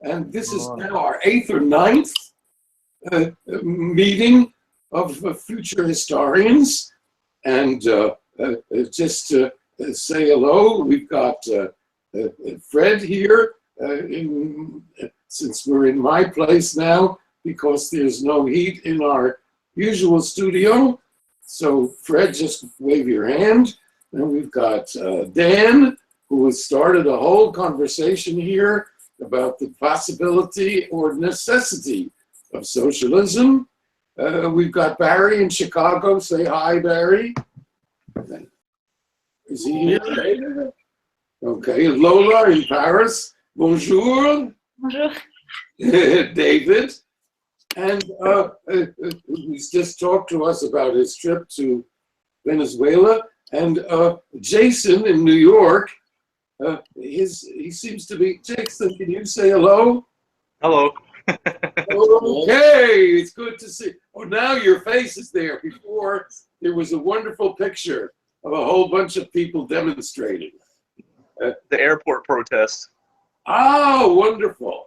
and this is now our 8th or 9th meeting of future historians. And just to say hello, we've got Fred here, since we're in my place now, because there's no heat in our usual studio. So Fred, just wave your hand. And we've got Dan, who has started a whole conversation here about the possibility or necessity of socialism. We've got Barry in Chicago. Say hi, Barry. Is he here? Okay, Lola in Paris. Bonjour. Bonjour. David. And he's just talked to us about his trip to Venezuela. And Jason in New York. He seems to be. Jason, can you say hello? Hello. Okay, it's good to see. Oh, now your face is there. Before, there was a wonderful picture of a whole bunch of people demonstrating. The airport protest. Oh, wonderful.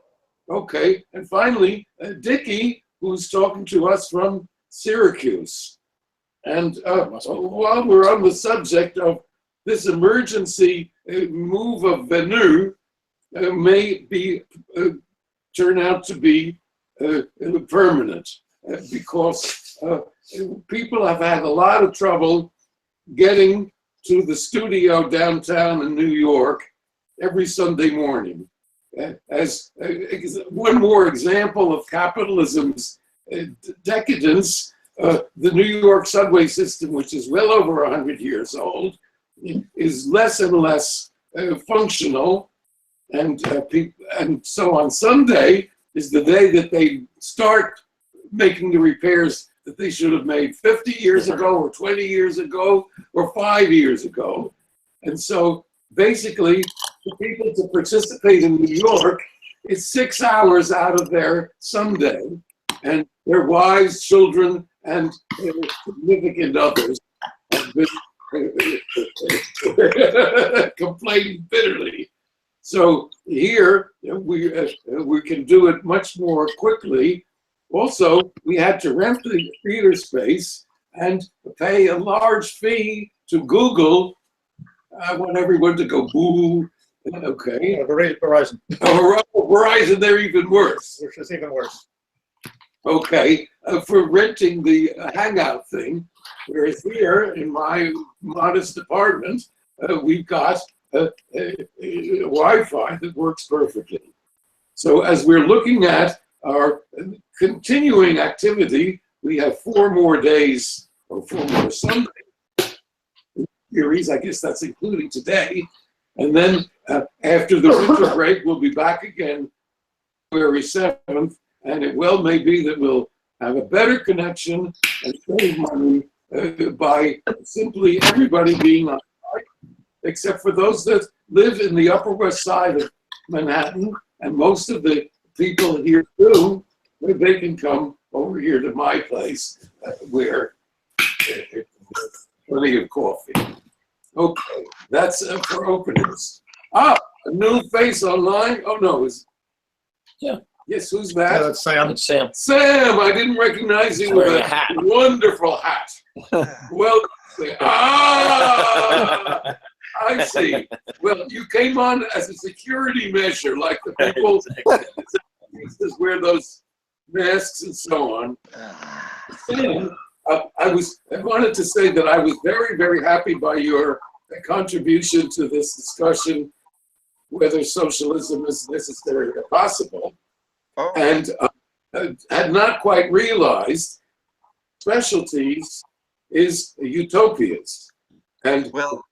Okay, and finally, Dickie, who's talking to us from Syracuse. And while we're on the subject of this emergency move of Venu, may be turn out to be permanent, because people have had a lot of trouble getting to the studio downtown in New York every Sunday morning. As one more example of capitalism's decadence, the New York subway system, which is well over 100 years old, is less and less functional. And so on Sunday is the day that they start making the repairs that they should have made 50 years ago or 20 years ago or 5 years ago. And so basically, for people to participate in New York, it's 6 hours out of their Sunday, and their wives, children, and significant others have been complaining bitterly. So here we can do it much more quickly. Also, we had to rent the theater space and pay a large fee to Google. I want everyone to go boo. Okay. Verizon. Verizon, they're even worse. It's even worse. Okay, for renting the hangout thing, whereas here in my modest apartment, we've got Wi-Fi that works perfectly. So as we're looking at our continuing activity, we have 4 more days or 4 more Sundays series. I guess that's including today. And then after the winter break, we'll be back again February 7th. And it well may be that we'll have a better connection and save money by simply everybody being on site, except for those that live in the Upper West Side of Manhattan, and most of the people here too, they can come over here to my place where there's plenty of coffee. Okay, that's for openers. Ah, a new face online. Oh no, Yeah. Yes, who's that? Yeah, that's Sam. It's Sam. Sam, I didn't recognize you with Wearing a a hat. wonderful hat. Well, I see. Well, you came on as a security measure, like the people that wear those masks and so on. Sam, I wanted to say that I was very, very happy by your contribution to this discussion, whether socialism is necessary or possible. Oh. And had not quite realized specialties is utopias. And Well,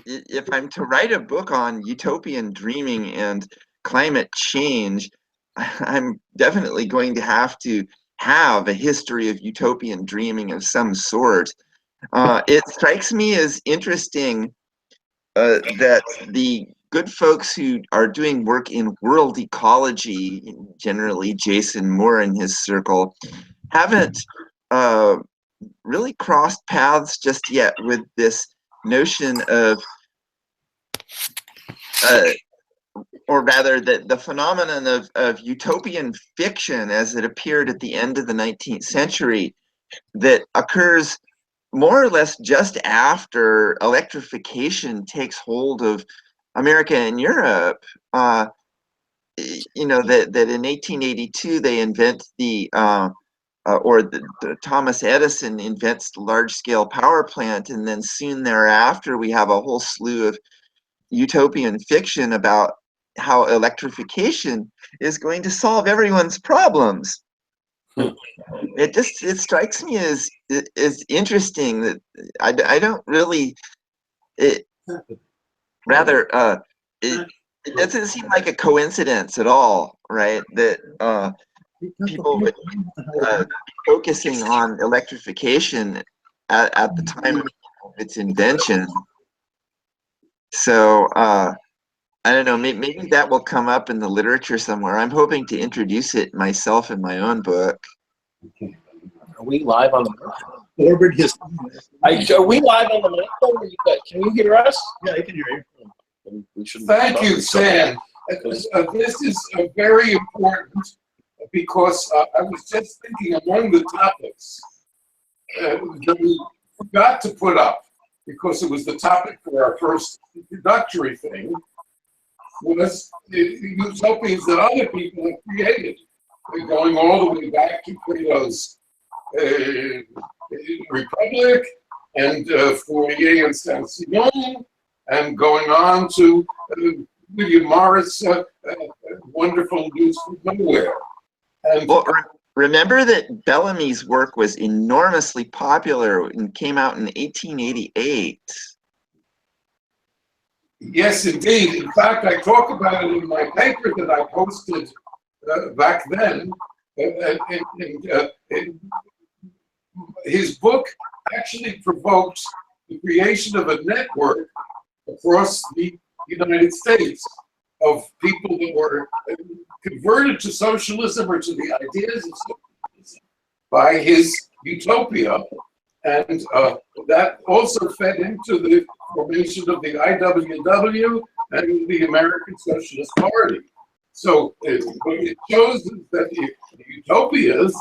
if I'm to write a book on utopian dreaming and climate change, I'm definitely going to have a history of utopian dreaming of some sort. It strikes me as interesting that the good folks who are doing work in world ecology, generally Jason Moore and his circle, haven't really crossed paths just yet with this notion of or rather the phenomenon of utopian fiction as it appeared at the end of the 19th century that occurs more or less just after electrification takes hold of America and Europe. You know, that in 1882 they invent the Thomas Edison invents the large-scale power plant, and then soon thereafter we have a whole slew of utopian fiction about how electrification is going to solve everyone's problems. It strikes me as interesting that I don't really rather it doesn't seem like a coincidence at all, right? That people would be focusing on electrification at the time of its invention. So I don't know, maybe that will come up in the literature somewhere. I'm hoping to introduce it myself in my own book. Okay. Are we live on the Orbit history? Are we live on the mic? Can you hear us? Yeah, I can hear you. Thank you, Sam. This is very important because I was just thinking among the topics that we forgot to put up, because it was the topic for our first introductory thing, was utopias that other people have created, going all the way back to Plato's Republic and Fourier and Saint-Simon, and going on to William Morris' wonderful News from Nowhere. And well, remember that Bellamy's work was enormously popular and came out in 1888. yes, indeed. In fact, I talk about it in my paper that I posted back then. And his book actually provoked the creation of a network across the United States of people that were converted to socialism or to the ideas of socialism by his utopia. And that also fed into the formation of the IWW and the American Socialist Party. So it shows that the utopias,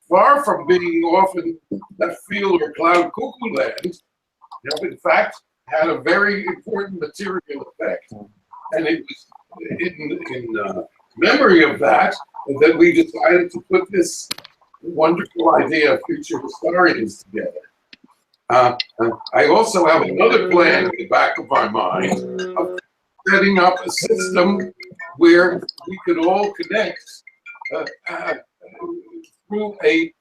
far from being often left field or cloud cuckoo land, have in fact had a very important material effect. And it was in memory of that we decided to put this wonderful idea of future historians together. I also have another plan in the back of my mind of setting up a system where we could all connect through a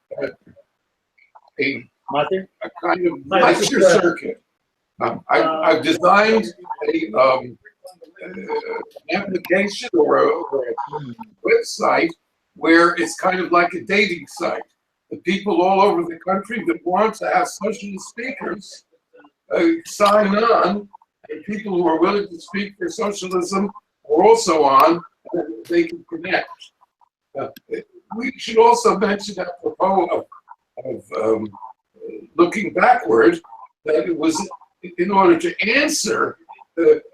kind of lecture circuit. I've designed an application or a website where it's kind of like a dating site. The people all over the country that want to have socialist speakers sign on, and people who are willing to speak for socialism are also on, and they can connect. We should also mention, apropos of looking backward, that it was in order to answer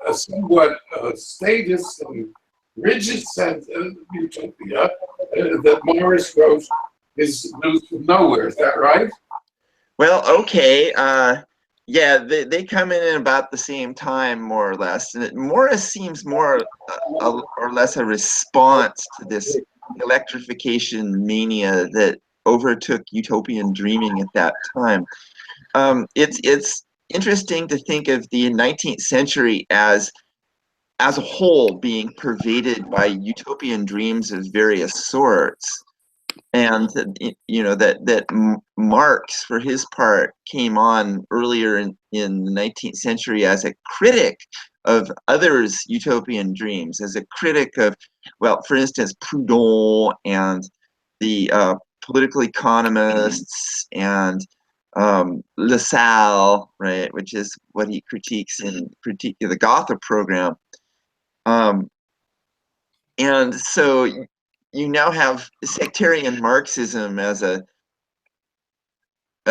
a somewhat statist and rigid sense of utopia that Morris wrote his News from Nowhere. Is that right? Well, okay. Yeah, they come in at about the same time, more or less. And Morris seems more or less a response to this electrification mania that overtook utopian dreaming at that time. It's interesting to think of the 19th century as a whole being pervaded by utopian dreams of various sorts, and you know that Marx, for his part, came on earlier in the 19th century as a critic of others' utopian dreams, as a critic of, well, for instance, Proudhon and the political economists and Lassalle, right, which is what he critiques in the Gotha program. And so you now have sectarian Marxism as a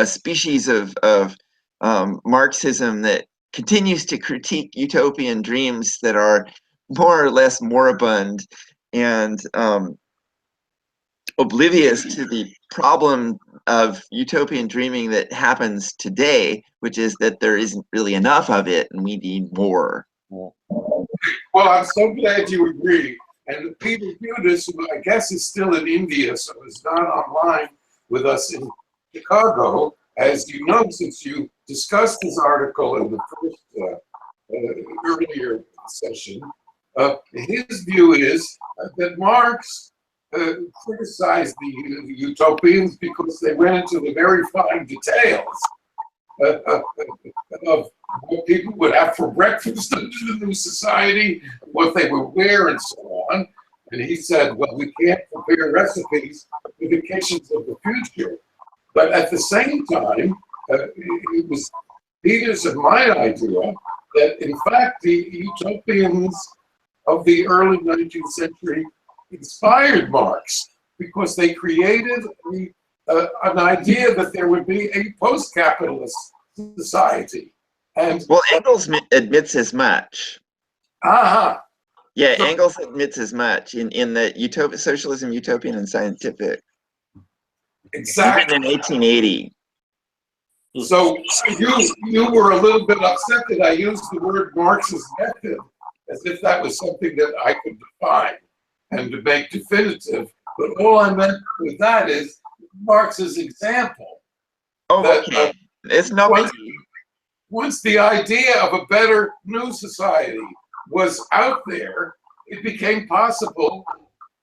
species of Marxism that continues to critique utopian dreams that are more or less moribund and oblivious to the problem of utopian dreaming that happens today, which is that there isn't really enough of it and we need more. Well, I'm so glad you agree. And Peter Hudis, who I guess is still in India, so is not online with us in Chicago, as you know, since you discussed this article in the first earlier session, his view is that Marx criticized the utopians because they went into the very fine details of what people would have for breakfast under the new society, what they would wear, and so on. And he said, well, we can't prepare recipes for the kitchens of the future. But at the same time, it was Peter's and my idea that, in fact, the utopians of the early 19th century inspired Marx because they created an idea that there would be a post-capitalist society. And well, Engels admits as much. Aha. Yeah, So, Engels admits as much in the Socialism, Utopian, and Scientific. exactly. Even in 1880. So you were a little bit upset that I used the word Marxist method as if that was something that I could define and to make definitive. But all I meant with that is Marx's example. Oh, that, okay. It's no once, biggie. once the idea of a better new society was out there, it became possible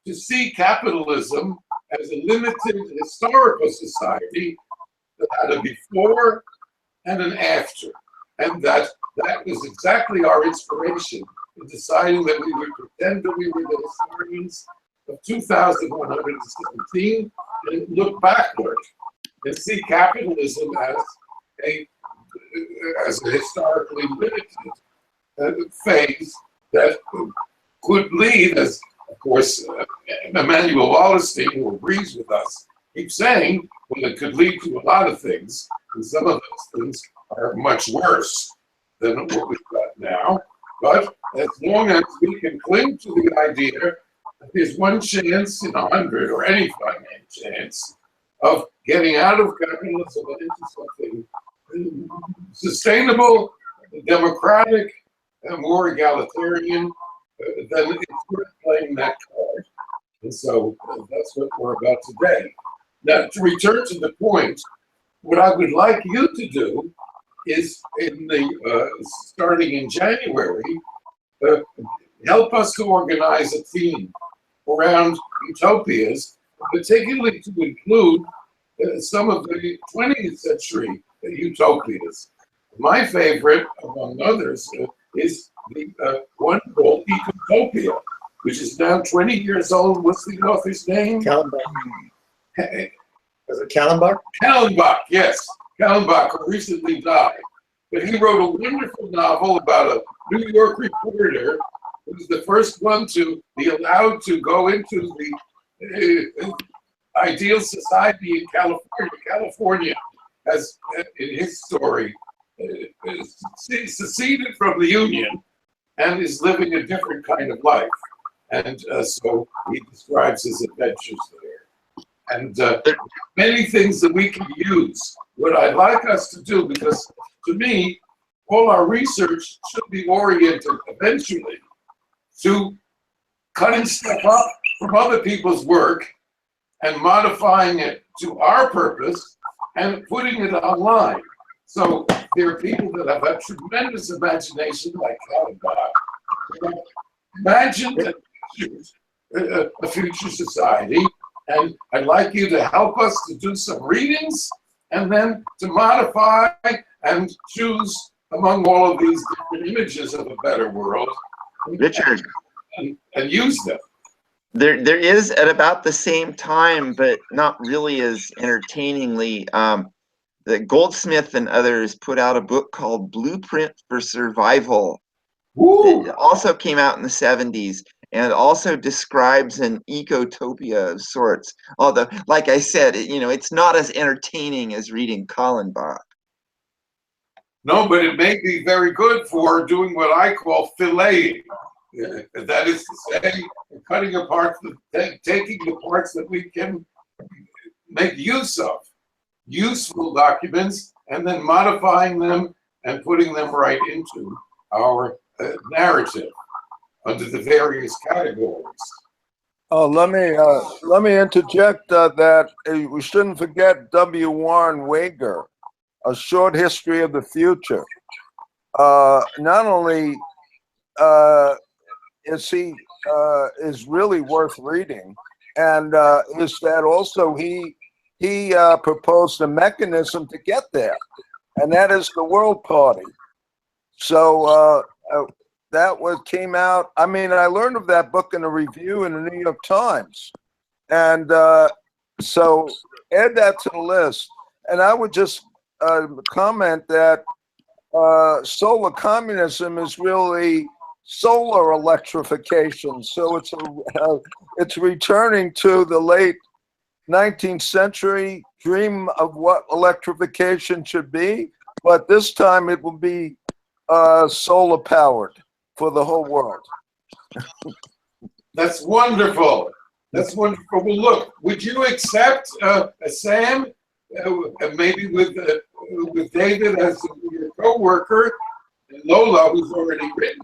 to see capitalism as a limited historical society that had a before and an after. And that was exactly our inspiration in deciding that we would pretend that we were the historians of 2117 and look backward and see capitalism as a historically limited phase that could lead, as of course Emmanuel Wallerstein, who agrees with us, keeps saying, well, it could lead to a lot of things, and some of those things are much worse than what we've got now. But as long as we can cling to the idea that there's one chance in 100 or any finite chance of getting out of capitalism and into something sustainable, democratic, and more egalitarian, then it's worth playing that card. And so that's what we're about today. Now, to return to the point, what I would like you to do is, starting in January, help us to organize a theme around utopias, particularly to include some of the 20th century utopias. My favorite, among others, is the one called Ecotopia, which is now 20 years old. What's the author's name? Kallenbach. Is it Kallenbach? Kallenbach, yes. Kallenbach, who recently died. But he wrote a wonderful novel about a New York reporter who was the first one to be allowed to go into the ideal society in California. California has, in his story, seceded from the Union and is living a different kind of life. And so he describes his adventures there. And many things that we can use. What I'd like us to do, because to me, all our research should be oriented eventually to cutting stuff up from other people's work and modifying it to our purpose and putting it online. So there are people that have a tremendous imagination, like Kallenbach. Imagine a future society, and I'd like you to help us to do some readings and then to modify and choose among all of these different images of a better world, Richard, and use them. there is at about the same time, but not really as entertainingly, the Goldsmith and others put out a book called Blueprint for Survival. It also came out in the 70s and also describes an ecotopia of sorts. Although, like I said, it's not as entertaining as reading Kallenbach. No, but it may be very good for doing what I call filleting. That is to say, cutting apart, taking the parts that we can make use of, useful documents, and then modifying them and putting them right into our narrative under the various categories. Oh, let me interject that we shouldn't forget W. Warren Wager, A Short History of the Future. Not only is really worth reading, and is that also he proposed a mechanism to get there, and that is the World Party. So that came out. I mean, I learned of that book in a review in the New York Times, and so add that to the list. And I would just comment that solar communism is really solar electrification. So it's returning to the late 19th century dream of what electrification should be, but this time it will be solar powered for the whole world. That's wonderful. That's wonderful. Well, look, would you accept Sam, maybe with David as your co-worker, and Lola, who's already written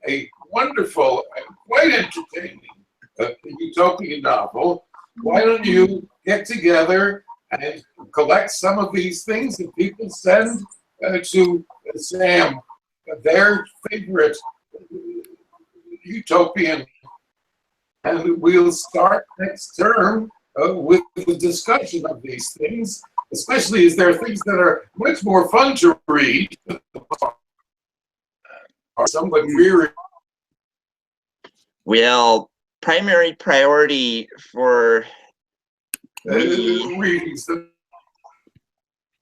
a wonderful, quite entertaining utopian novel? Why don't you get together and collect some of these things that people send to Sam, their favorite utopian, and we'll start next term with the discussion of these things, especially as there are things that are much more fun to read, or somewhat weary. Well, primary priority for readings that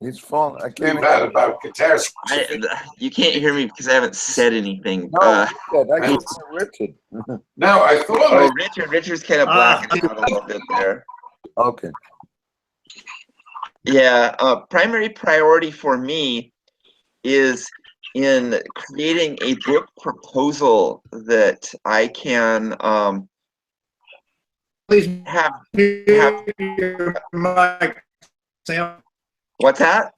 He's falling. I we've can't. had about catastrophe. You can't hear me because I haven't said anything. No, I can hear Richard. Now, I thought Richard's kind of blacking out a little bit there. Okay. Yeah, primary priority for me is in creating a book proposal that I can Please have your mic, Sam. What's that?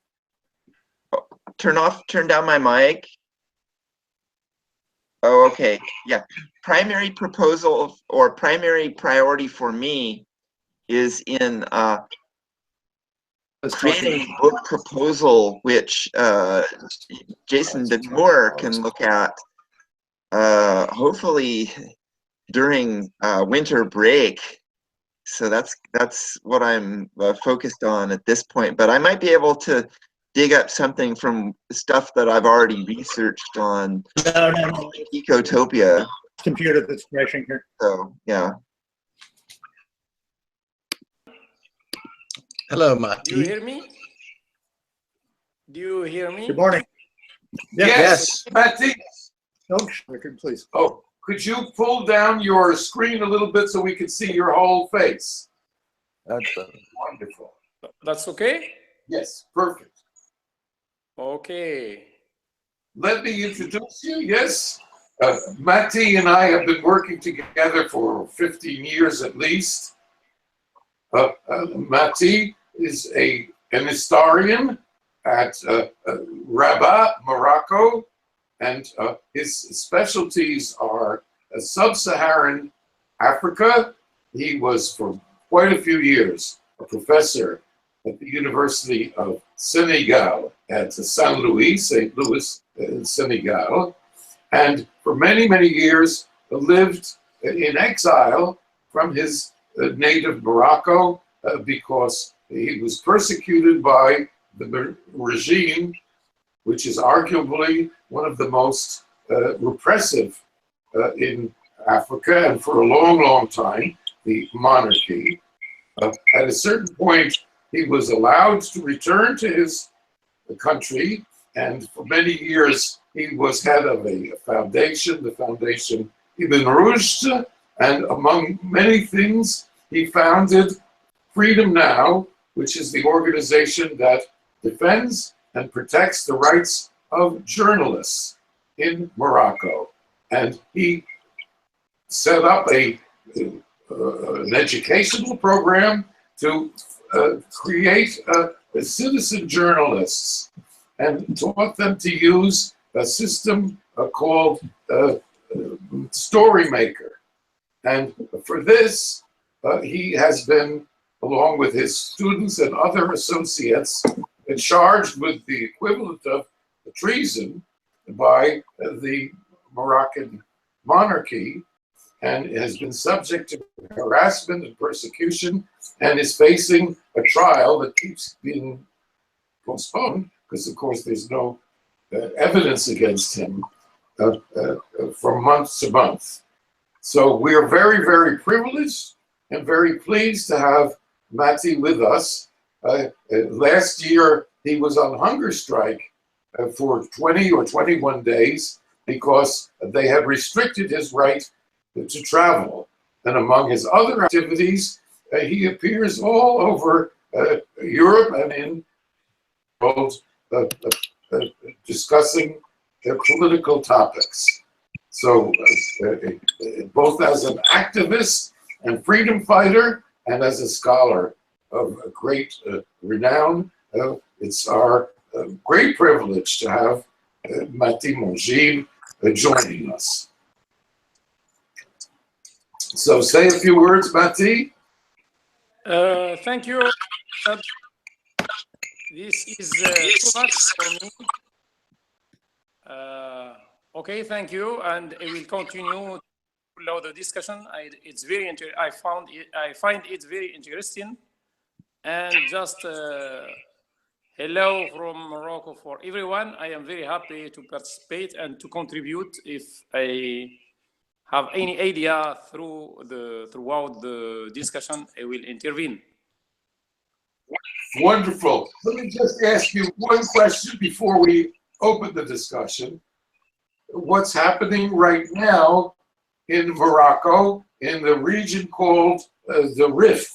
Turn down my mic. Oh, okay. Yeah. Primary proposal or primary priority for me is in creating a book proposal which Jason Moore can look at hopefully during winter break. So that's what I'm focused on at this point. But I might be able to dig up something from stuff that I've already researched on No. Ecotopia. Computer that's crashing here. So yeah. Hello, Mati. Do you hear me? Do you hear me? Good morning. yes, Matty. Oh, Richard, please. Oh, could you pull down your screen a little bit so we can see your whole face? That's better. Wonderful. That's okay? Yes, perfect. Okay. Let me introduce you. Yes, Matti and I have been working together for 15 years at least. Matti is an historian at Rabat, Morocco, and his specialties are sub-Saharan Africa. He was for quite a few years a professor at the University of Senegal at St. Louis, Senegal, and for many, many years lived in exile from his native Morocco because he was persecuted by the regime, which is arguably one of the most repressive in Africa, and for a long, long time, the monarchy. At a certain point, he was allowed to return to his country, and for many years, he was head of a foundation, the Foundation Ibn Rushd, and among many things, he founded Freedom Now, which is the organization that defends and protects the rights of journalists in Morocco. And he set up an educational program to create citizen journalists and taught them to use a system called Storymaker. And for this, he has been, along with his students and other associates, charged with the equivalent of treason by the Moroccan monarchy, and has been subject to harassment and persecution, and is facing a trial that keeps being postponed because, of course, there's no evidence against him from month to month. So we are very, very privileged and very pleased to have Matti with us. Last year, he was on hunger strike for 20 or 21 days because they had restricted his right to travel. And among his other activities, he appears all over Europe and in the world discussing political topics. So both as an activist and freedom fighter and as a scholar of great renown, it's our great privilege to have Matti Mongib joining us. So say a few words, Matti. Thank you. This is too much for me. Okay, thank you, and I will continue the discussion. It's very I find it very interesting, and just hello from Morocco for everyone. I am very happy to participate and to contribute if I have any idea throughout the discussion. I will intervene. Wonderful. Let me just ask you one question before we open the discussion. What's happening right now in Morocco, in the region called the Rif?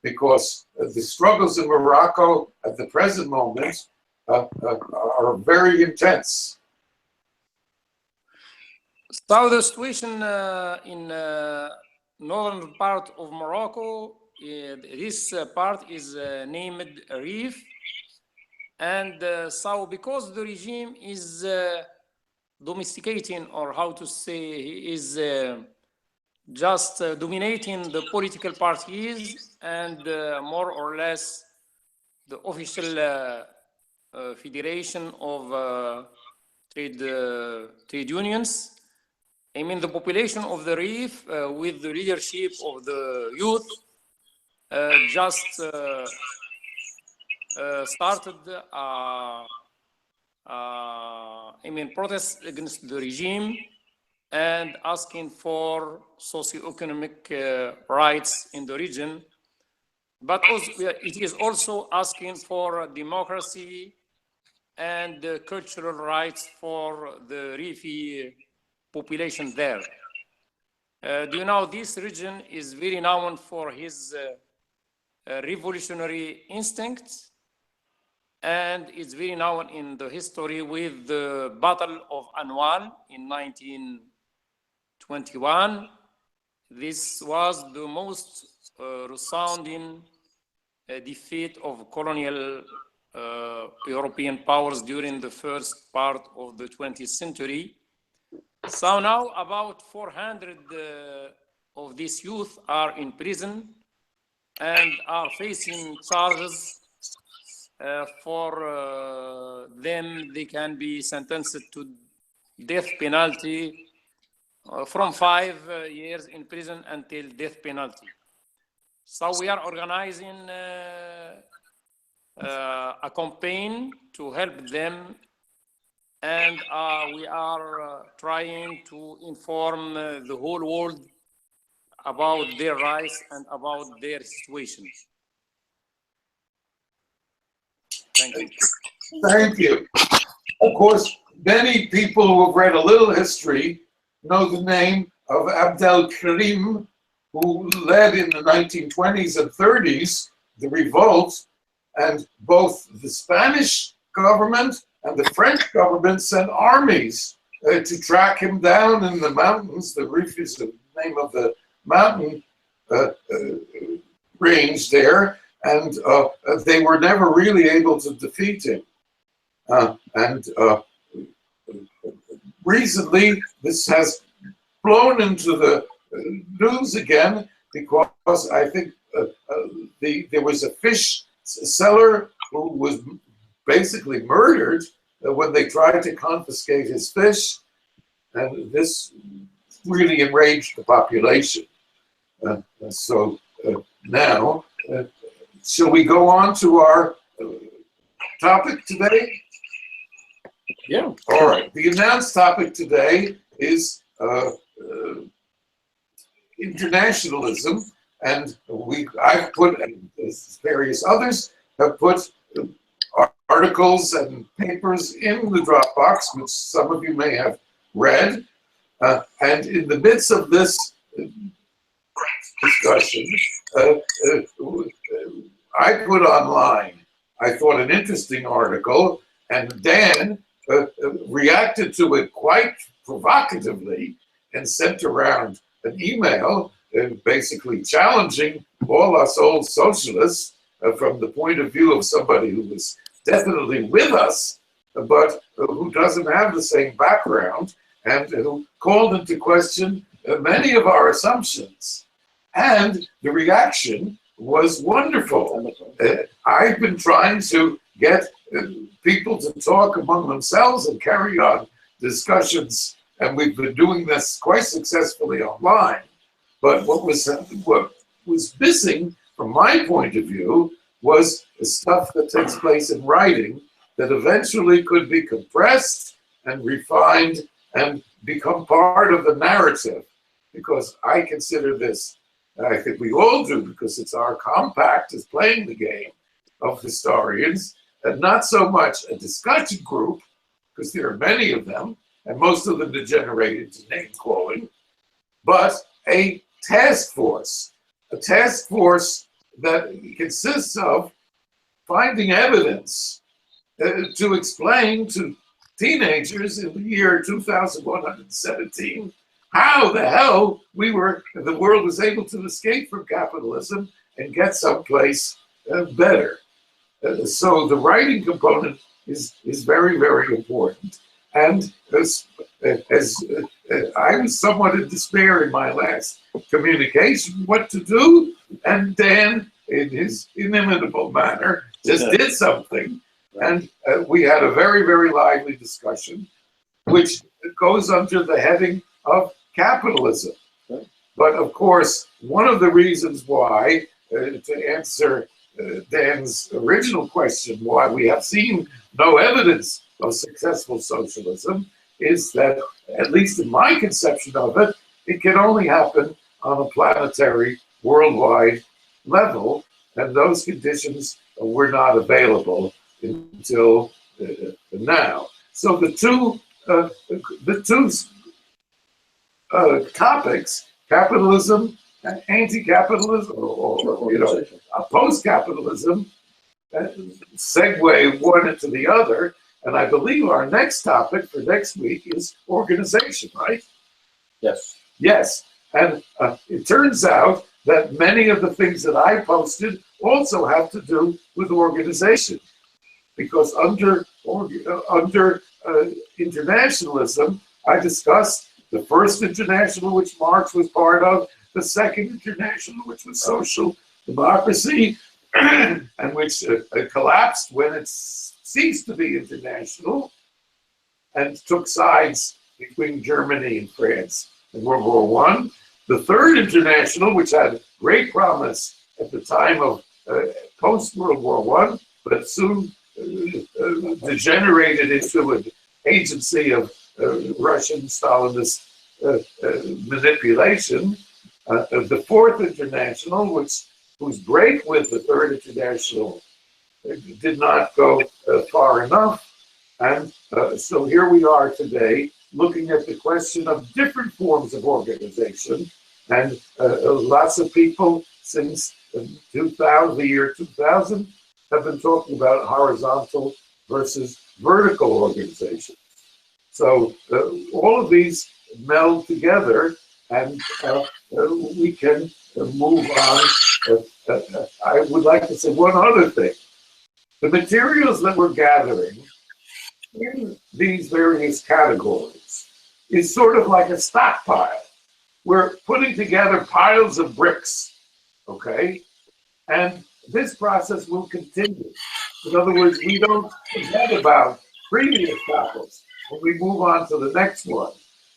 Because the struggles in Morocco at the present moment are very intense. So the situation in northern part of Morocco, this part is named Rif, and so because the regime is domesticating, or how to say, is just dominating the political parties and more or less the official federation of trade unions. I mean, the population of the Rif, with the leadership of the youth, just started protests against the regime and asking for socioeconomic rights in the region. But also, it is also asking for democracy and cultural rights for the Rifi population there. Do you know, this region is very known for his revolutionary instincts, and it's very known in the history with the Battle of Anwal in 1921. This was the most resounding defeat of colonial European powers during the first part of the 20th century. So now about 400 of these youth are in prison and are facing charges. For them, they can be sentenced to death penalty from 5 years in prison until death penalty. So we are organizing a campaign to help them, and we are trying to inform the whole world about their rights and about their situation. Thank you. Thank you. Of course, many people who have read a little history know the name of Abdel Karim, who led in the 1920s and 30s the revolt, and both the Spanish government and the French government sent armies to track him down in the mountains. The Rif is a name of the mountain range there, and they were never really able to defeat him. Recently, this has blown into the news again because I think there was a fish seller who was basically murdered when they tried to confiscate his fish, and this really enraged the population. Now, shall we go on to our topic today? Yeah. All right. The announced topic today is internationalism, and I've put, and various others have put articles and papers in the Dropbox, which some of you may have read. And in the midst of this discussion, I put online, I thought, an interesting article, and Dan reacted to it quite provocatively and sent around an email basically challenging all us old socialists from the point of view of somebody who was definitely with us, but who doesn't have the same background, and who called into question many of our assumptions. And the reaction was wonderful. I've been trying to get people to talk among themselves and carry on discussions, and we've been doing this quite successfully online. But what was missing, from my point of view, was the stuff that takes place in writing that eventually could be compressed and refined and become part of the narrative. Because I consider this, and I think we all do, because it's our compact is playing the game of historians, and not so much a discussion group, because there are many of them, and most of them degenerated to name calling, but a task force that consists of finding evidence to explain to teenagers in the year 2117 how the hell the world was able to escape from capitalism and get someplace better. So the writing component is very, very important. And as I was somewhat in despair in my last communication what to do, and Dan, in his inimitable manner, just did something. And we had a very, very lively discussion, which goes under the heading of capitalism. But of course, one of the reasons why, to answer Dan's original question, why we have seen no evidence of successful socialism, is that, at least in my conception of it, it can only happen on a planetary, worldwide level, and those conditions were not available until now. So the two topics, capitalism and anti-capitalism, or post-capitalism, segue one into the other. And I believe our next topic for next week is organization, right? Yes. Yes. And it turns out that many of the things that I posted also have to do with organization, because under internationalism, I discussed the first international, which Marx was part of, the second international, which was social democracy, and which collapsed when it ceased to be international and took sides between Germany and France in World War I. The third international, which had great promise at the time of post-World War I, but soon degenerated into an agency of Russian Stalinist manipulation. The fourth international, whose break with the third international did not go far enough. And so here we are today, looking at the question of different forms of organization. And lots of people since the year 2000 have been talking about horizontal versus vertical organization. So all of these meld together and we can move on. I would like to say one other thing. The materials that we're gathering in these various categories is sort of like a stockpile. We're putting together piles of bricks, okay? And this process will continue. In other words, we don't forget about previous topics when we move on to the next one.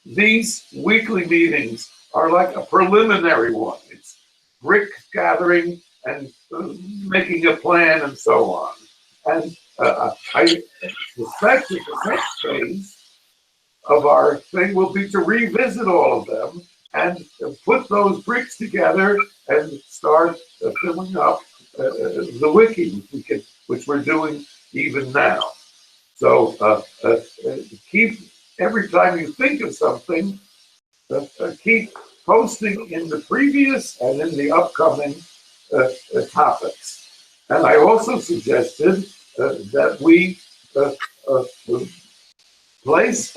These weekly meetings are like a preliminary one. It's brick gathering and making a plan and so on. And I suspect that the next phase of our thing will be to revisit all of them and put those bricks together and start filling up the wiki, which we're doing even now. So keep, every time you think of something, keep posting in the previous and in the upcoming topics. And I also suggested that we place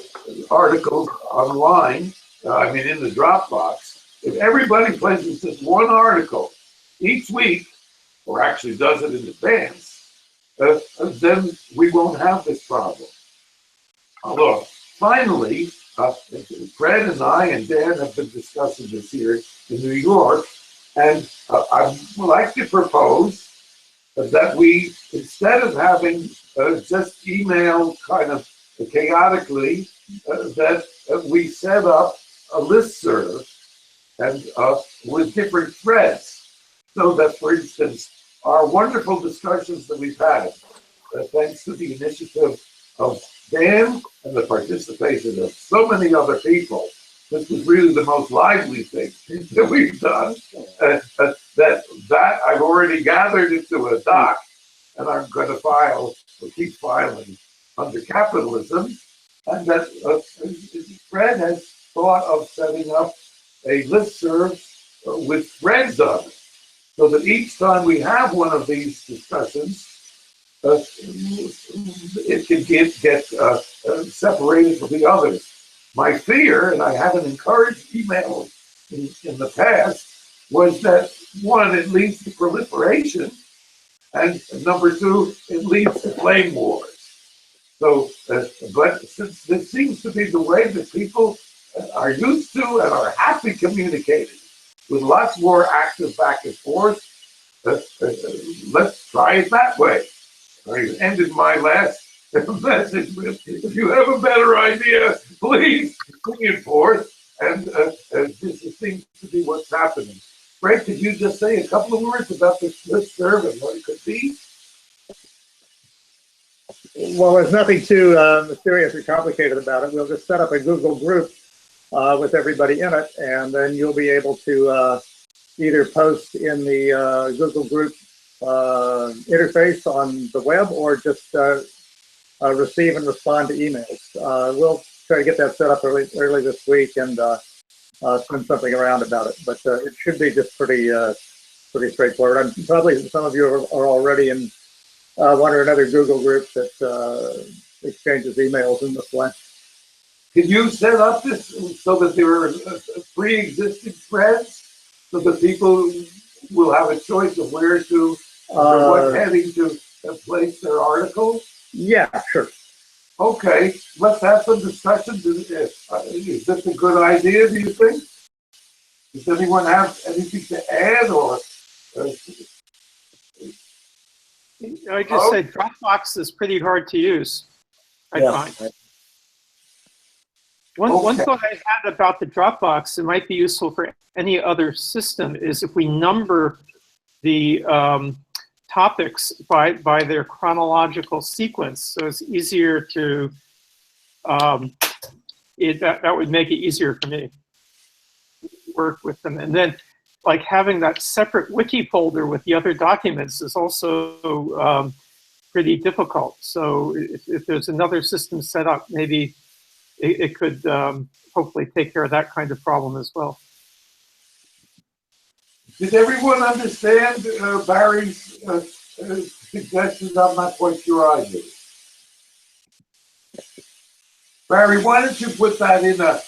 articles online, I mean in the Dropbox. If everybody places just one article each week, or actually does it in advance, then we won't have this problem. Although, finally, Fred and I and Dan have been discussing this here in New York, and I would like to propose that we, instead of having just email kind of chaotically, that we set up a listserv and with different threads, so that, for instance, our wonderful discussions that we've had, thanks to the initiative of Dan and the participation of so many other people, this was really the most lively thing that we've done. That I've already gathered into a doc, and I'm going to file, or keep filing, under capitalism, and that Fred has thought of setting up a listserv with threads on it, so that each time we have one of these discussions, it can get separated from the others. My fear, and I haven't encouraged email in the past, was that one, it leads to proliferation, and number two, it leads to flame wars. So, but since this seems to be the way that people are used to and are happy communicating with lots more active back and forth, let's try it that way. I ended my last message with, if you have a better idea, please bring it forth. And this seems to be what's happening. Fred, could you just say a couple of words about this listserv and what it could be? Well, there's nothing too mysterious or complicated about it. We'll just set up a Google group with everybody in it, and then you'll be able to either post in the Google group interface on the web, or just receive and respond to emails. We'll try to get that set up early this week and send something around about it. But it should be just pretty straightforward. I'm probably some of you are already in one or another Google group that exchanges emails in this way. Can you set up this so that there are pre-existing threads, so that people will have a choice of where to, what heading to place their article? Yeah, sure. Okay, let's have some discussions. Is this a good idea, do you think? Does anyone have anything to add, or? I just said Dropbox is pretty hard to use, I find. One thought I had about the Dropbox, it might be useful for any other system, is if we number the topics by their chronological sequence. So it's easier to, that would make it easier for me to work with them. And then like having that separate wiki folder with the other documents is also pretty difficult. So if there's another system set up, maybe it could hopefully take care of that kind of problem as well. Did everyone understand Barry's suggestions? I'm not quite sure I did. Barry, why don't you put that in a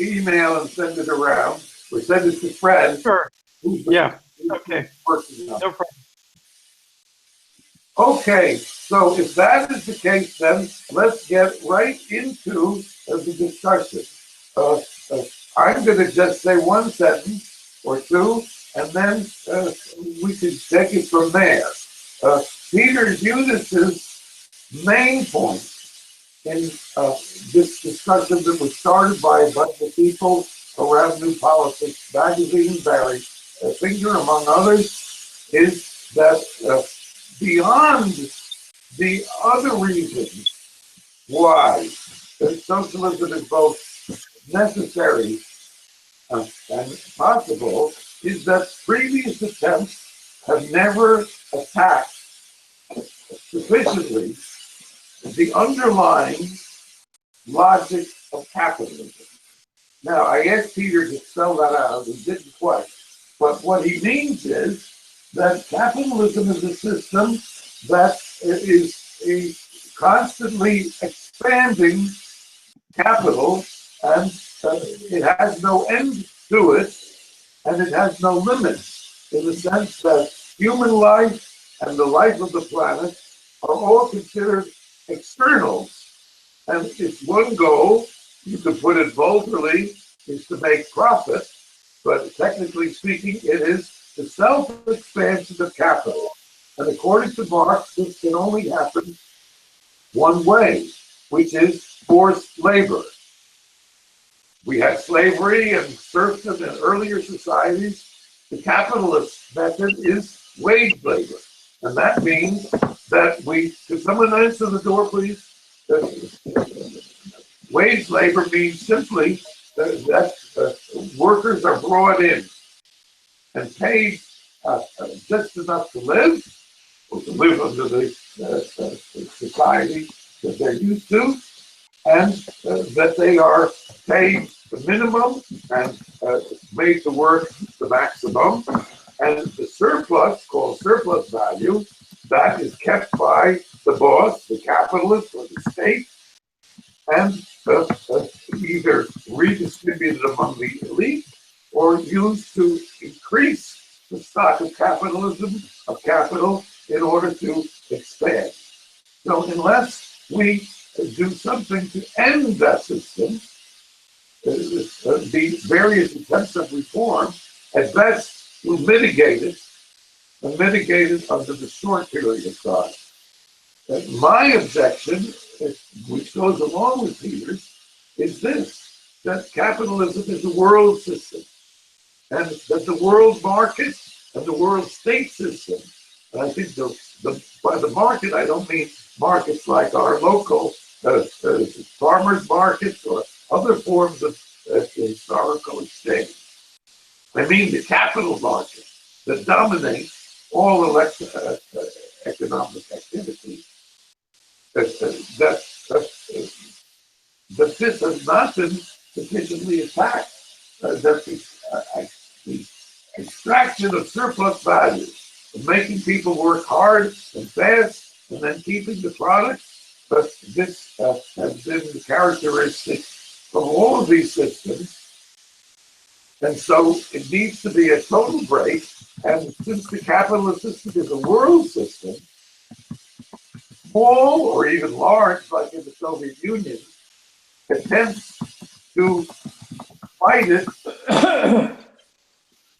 email and send it around, or send it to Fred? Sure. Yeah. Okay. No problem. Okay, so if that is the case, then let's get right into the discussion. I'm going to just say one sentence or two, and then we can take it from there. Peter Eunice's main point in this discussion that was started by a bunch of people around New Politics magazine, Barry Finger, among others, is that beyond the other reasons why socialism is both necessary and possible, is that previous attempts have never attacked sufficiently the underlying logic of capitalism. Now, I asked Peter to spell that out, he didn't quite. But what he means is that capitalism is a system that is a constantly expanding capital, and it has no end to it, and it has no limits, in the sense that human life and the life of the planet are all considered externals. And its one goal, you could put it vulgarly, is to make profit, but technically speaking, it is the self-expansion of capital. And according to Marx, this can only happen one way, which is forced labor. We had slavery and serfdom in earlier societies. The capitalist method is wage labor. And that means that could someone answer the door, please? Wage labor means simply that workers are brought in and paid just enough to live, or to live under the society that they're used to, and that they are paid the minimum and made to work the maximum. And the surplus, called surplus value, that is kept by the boss, the capitalist, or the state, and either redistributed among the elite or used to increase the stock of capitalism, of capital, in order to expand. So unless we do something to end that system, the various attempts of reform, at best, will mitigate it, and mitigate it under the short period of time. My objection, which goes along with Peter's, is this, that capitalism is a world system, and that the world market and the world state system, and I think by the market, I don't mean markets like our local farmers markets or other forms of historical exchange. I mean the capital market that dominates all economic activity. That this has not been sufficiently attacked. That the extraction of surplus value, of making people work hard and fast, and then keeping the product, but this has been the characteristic of all of these systems. And so it needs to be a total break. And since the capitalist system is a world system, small or even large, like in the Soviet Union, attempts to fight it,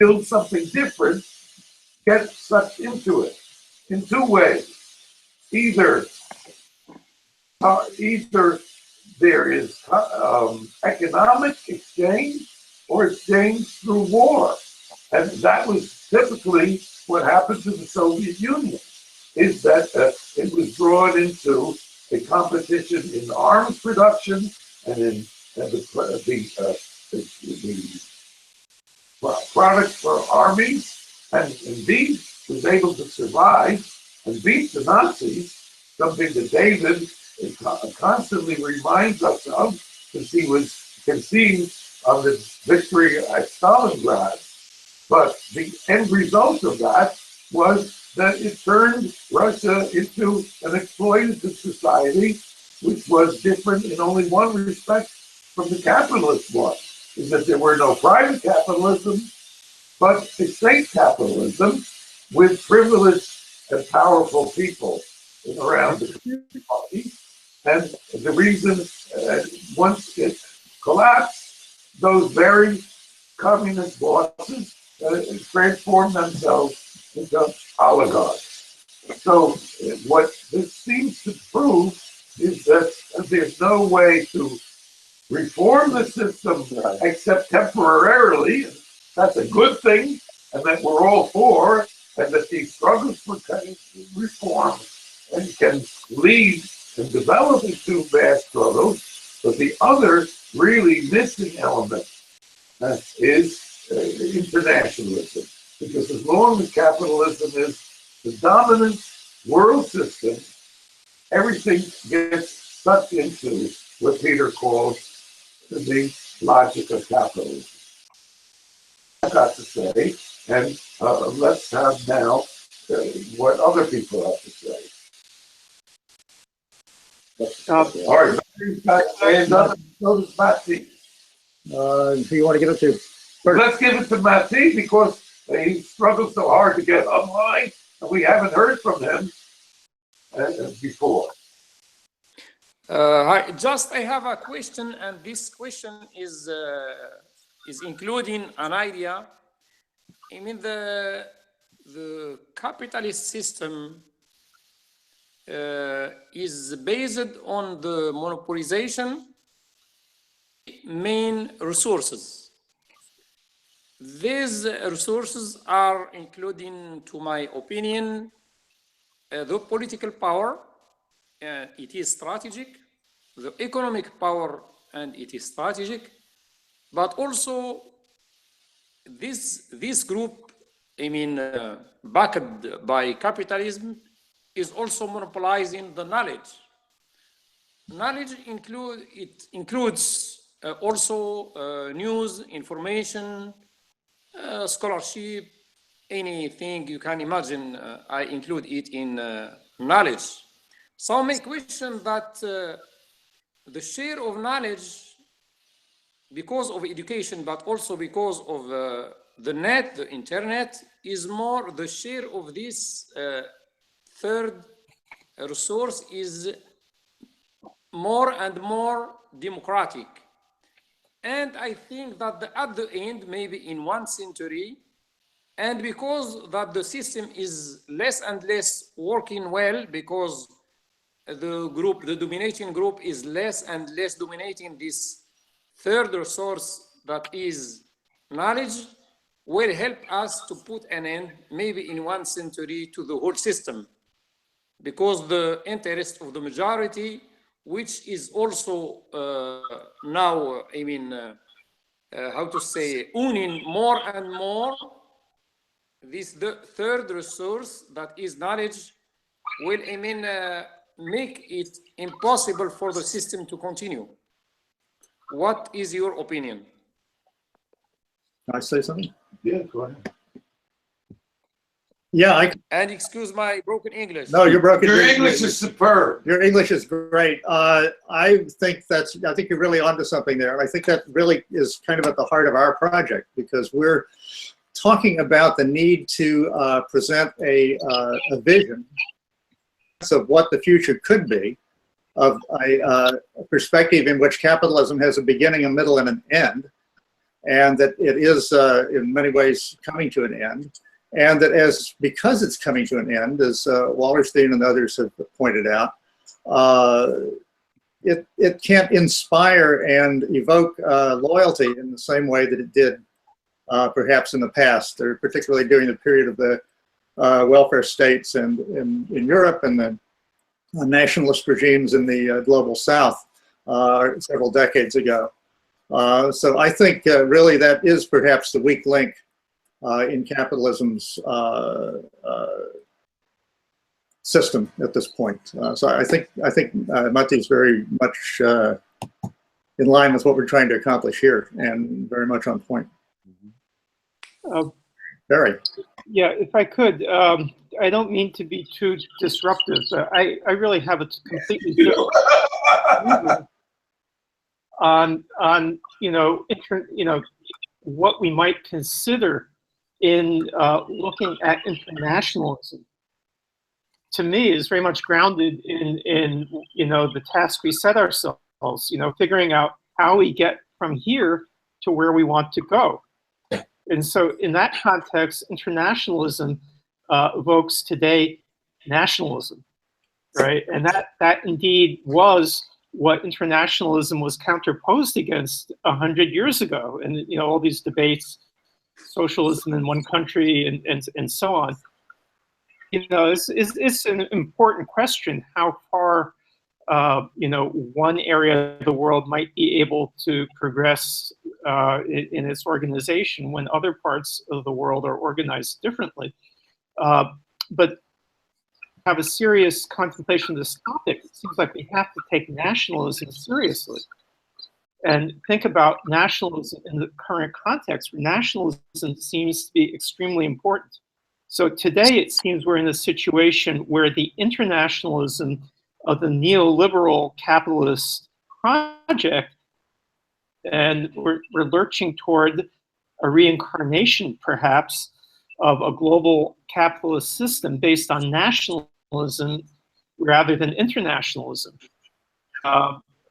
build something different, get sucked into it in two ways. Either there is economic exchange or exchange through war. And that was typically what happened to the Soviet Union, is that it was drawn into a competition in arms production and in the products for armies, and indeed was able to survive and beat the Nazis, something that David constantly reminds us of, since he was conceived of the victory at Stalingrad. But the end result of that was that it turned Russia into an exploitative society which was different in only one respect from the capitalist one, is that there were no private capitalism, but a state capitalism with privileged and powerful people around the community. And the reason, once it collapsed, those very communist bosses transformed themselves into oligarchs. So what this seems to prove is that there's no way to reform the system except temporarily. That's a good thing, and that we're all for, and that these struggles for reform and can lead and develop into vast struggles. But the other really missing element is internationalism, because as long as capitalism is the dominant world system, everything gets sucked into what Peter calls the logic of capitalism. I've got to say, and let's have now what other people have to say. All right, so does Matty. Who you want to give it to? First. Let's give it to Matty because he struggled so hard to get online, and we haven't heard from him before. Hi, I have a question, and this question is including an idea. I mean, the capitalist system is based on the monopolization main resources. These resources are including, to my opinion, the political power, and it is strategic, the economic power, and it is strategic, but also this group, I mean, backed by capitalism, is also monopolizing the knowledge. Knowledge includes also news, information, scholarship, anything you can imagine. I include it in knowledge. Some may question that the share of knowledge, because of education, but also because of the net, the internet, is more, the share of this third resource is more and more democratic. And I think that at the end, maybe in 1 century, and because that the system is less and less working well, because the dominating group is less and less dominating this third resource that is knowledge, will help us to put an end, maybe in 1 century, to the whole system. Because the interest of the majority, which is also now, I mean, how to say, owning more and more this the third resource that is knowledge, will, I mean, make it impossible for the system to continue. What is your opinion? Can I say something? Yeah, go ahead. Yeah, and excuse my broken English. No, you're broken. Your English is superb. Your English is great. I think you're really onto something there. I think that really is kind of at the heart of our project, because we're talking about the need to present a vision of what the future could be, of a perspective in which capitalism has a beginning, a middle, and an end, and that it is in many ways coming to an end. And that because it's coming to an end, as Wallerstein and others have pointed out, it can't inspire and evoke loyalty in the same way that it did perhaps in the past, or particularly during the period of the welfare states and in Europe, and the nationalist regimes in the global south several decades ago. So I think really that is perhaps the weak link in capitalism's system at this point. So I think Matti is very much in line with what we're trying to accomplish here, and very much on point. Barry. Yeah, if I could, I don't mean to be too disruptive, but I really have a completely different. on what we might consider in looking at internationalism. To me, is very much grounded in the task we set ourselves. Figuring out how we get from here to where we want to go. And so, in that context, internationalism evokes today nationalism, right? And that indeed was what internationalism was counterposed against 100 years ago. And all these debates, socialism in one country and so on. It's an important question how far one area of the world might be able to progress in its organization when other parts of the world are organized differently. But have a serious contemplation of this topic, it seems like we have to take nationalism seriously and think about nationalism in the current context, where nationalism seems to be extremely important. So today it seems we're in a situation where the internationalism of the neoliberal capitalist project, and we're lurching toward a reincarnation perhaps of a global capitalist system based on nationalism rather than internationalism.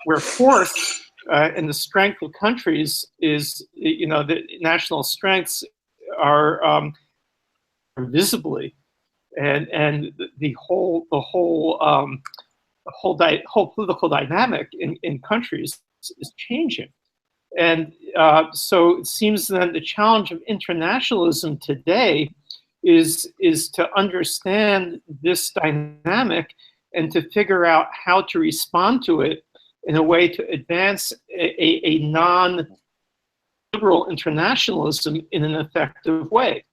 Where force and the strength of countries is, the national strengths are visibly, and the whole political dynamic in countries is changing. And so it seems that the challenge of internationalism today is to understand this dynamic and to figure out how to respond to it in a way to advance a non-liberal internationalism in an effective way.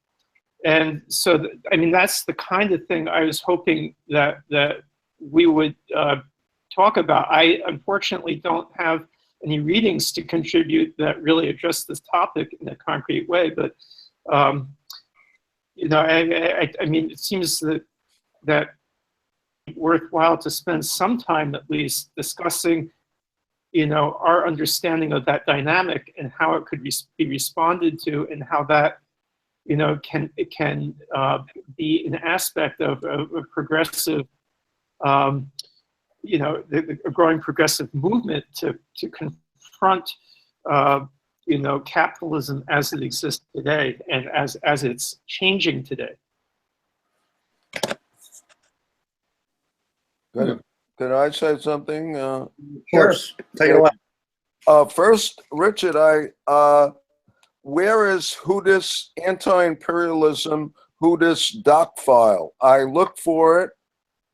And so, that's the kind of thing I was hoping that we would talk about. I unfortunately don't have any readings to contribute that really address this topic in a concrete way, but it seems that worthwhile to spend some time at least discussing our understanding of that dynamic and how it could be responded to, and how that can be an aspect of a progressive a growing progressive movement to confront capitalism as it exists today and as it's changing today. Could I say something? Of course. Take it away. First, Richard, where is Hudis anti-imperialism Hudis doc file? I looked for it.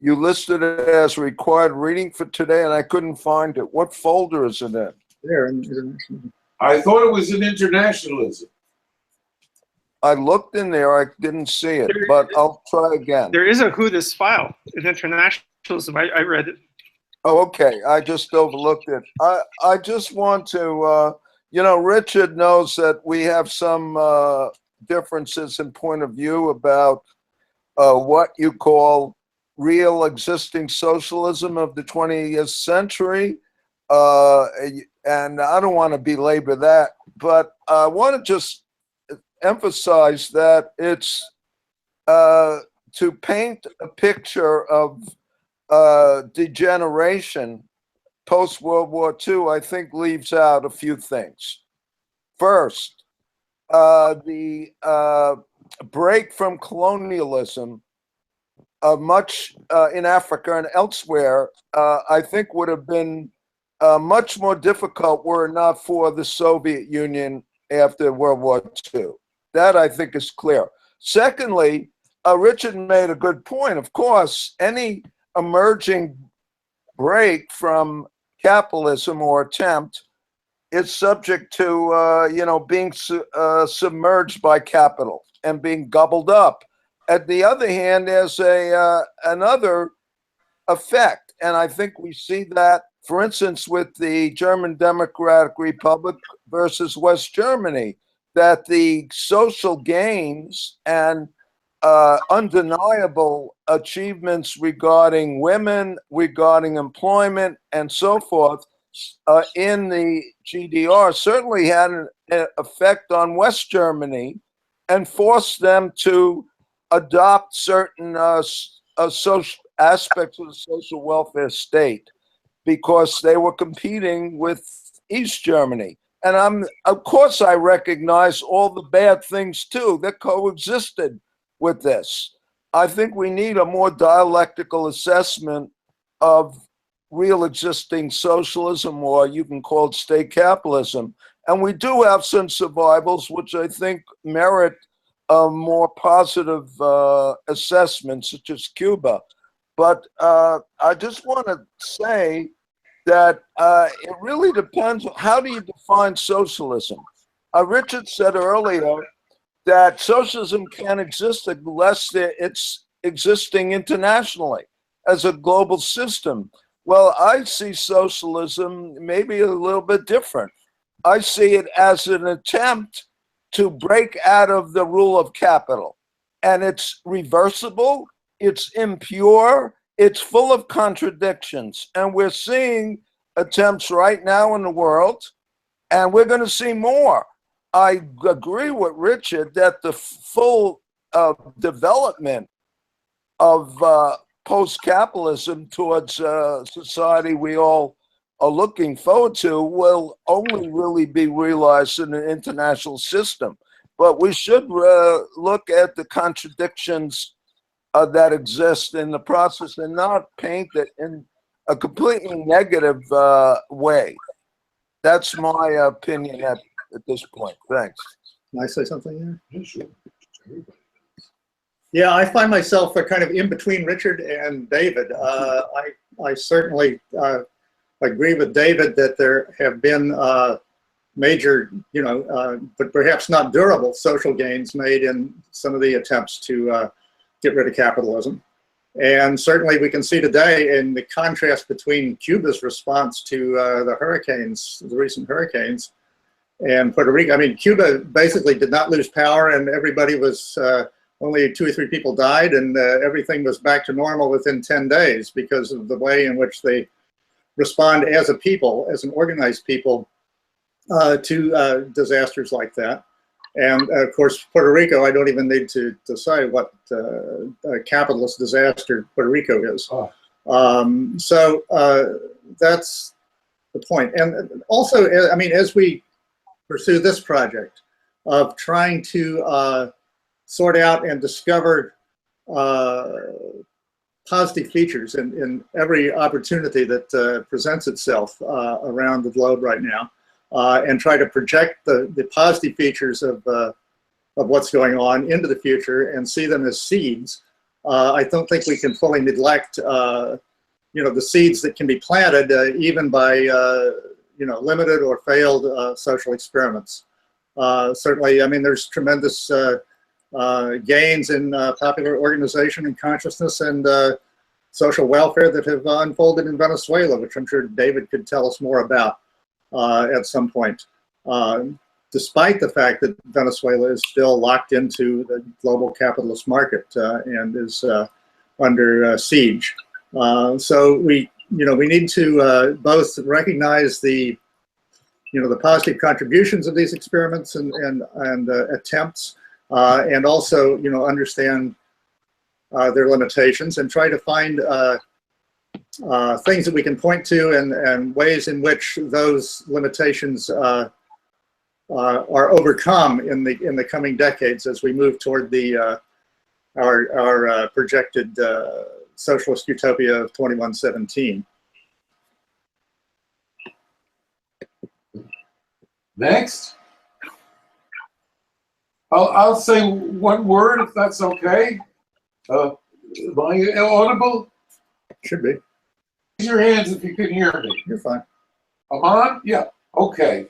You listed it as required reading for today, and I couldn't find it. What folder is it in? There, in internationalism. I thought it was in internationalism. I looked in there. I didn't see it, but I'll try again. There is a Hudis file in internationalism. I read it. Oh, okay. I just overlooked it. I just want to, Richard knows that we have some differences in point of view about what you call real existing socialism of the 20th century. And I don't want to belabor that, but I want to just emphasize that it's to paint a picture of degeneration post-World War II, I think leaves out a few things. First, the break from colonialism much in Africa and elsewhere, I think would have been much more difficult were it not for the Soviet Union after World War II. That, I think, is clear. Secondly, Richard made a good point. Of course, any emerging break from capitalism or attempt is subject to, being submerged by capital and being gobbled up. At the other hand, there's another effect, and I think we see that, for instance, with the German Democratic Republic versus West Germany, that the social gains and undeniable achievements regarding women, regarding employment, and so forth in the GDR certainly had an effect on West Germany and forced them to adopt certain social aspects of the social welfare state because they were competing with East Germany. And of course, I recognize all the bad things too that coexisted with this. I think we need a more dialectical assessment of real existing socialism, or you can call it state capitalism. And we do have some survivals, which I think merit a more positive assessment, such as Cuba. But I just want to say that it really depends. How do you define socialism? Richard said earlier that socialism can't exist unless it's existing internationally as a global system. Well, I see socialism maybe a little bit different. I see it as an attempt to break out of the rule of capital. And it's reversible, it's impure, it's full of contradictions. And we're seeing attempts right now in the world, and we're going to see more. I agree with Richard that the full development of post-capitalism towards society we all are looking forward to will only really be realized in an international system. But we should look at the contradictions that exist in the process and not paint it in a completely negative way. That's my opinion at this point. Thanks. Can I say something here? Yeah, sure. Yeah, I find myself kind of in between Richard and David. I certainly agree with David that there have been major, but perhaps not durable social gains made in some of the attempts to get rid of capitalism. And certainly we can see today in the contrast between Cuba's response to the hurricanes, the recent hurricanes, and Puerto Rico. I mean, Cuba basically did not lose power, and everybody was, only 2 or 3 people died, and everything was back to normal within 10 days because of the way in which they respond as a people, as an organized people, to disasters like that. And of course, Puerto Rico, I don't even need to say what a capitalist disaster Puerto Rico is. Oh. So that's the point. And also, I mean, as we pursue this project of trying to sort out and discover positive features in every opportunity that presents itself around the globe right now, and try to project the positive features of what's going on into the future and see them as seeds. I don't think we can fully neglect, the seeds that can be planted even by, limited or failed social experiments. Certainly, I mean, there's tremendous gains in popular organization and consciousness and social welfare that have unfolded in Venezuela, which I'm sure David could tell us more about at some point, despite the fact that Venezuela is still locked into the global capitalist market and is under siege. So we need to both recognize the positive contributions of these experiments and attempts, and also understand their limitations and try to find things that we can point to and ways in which those limitations are overcome in the coming decades as we move toward our projected socialist utopia of 2117. Next. I'll say one word if that's okay. Am I audible? Should be. Raise your hands if you can hear me. You're fine. I'm on? Yeah. Okay.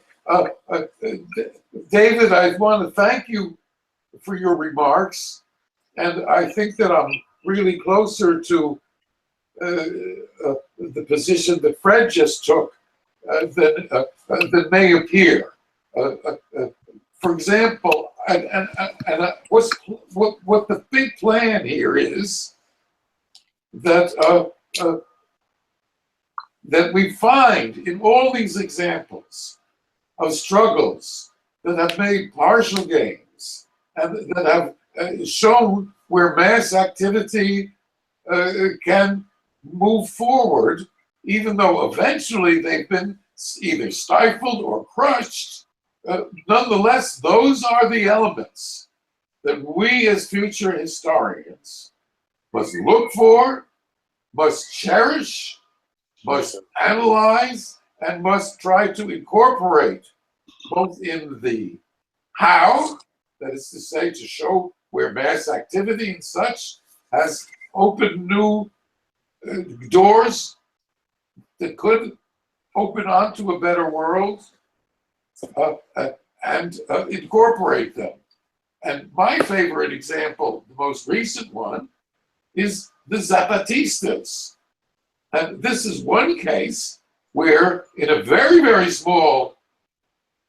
David, I want to thank you for your remarks. And I think that I'm really closer to the position that Fred just took than may appear. for example, what the big plan here is that that we find in all these examples of struggles that have made partial gains and that have shown where mass activity can move forward, even though eventually they've been either stifled or crushed. Nonetheless, those are the elements that we as future historians must look for, must cherish, must analyze, and must try to incorporate both in the how, that is to say, to show where mass activity and such has opened new doors that could open onto a better world, and incorporate them. And my favorite example, the most recent one, is the Zapatistas. And this is one case where, in a very, very small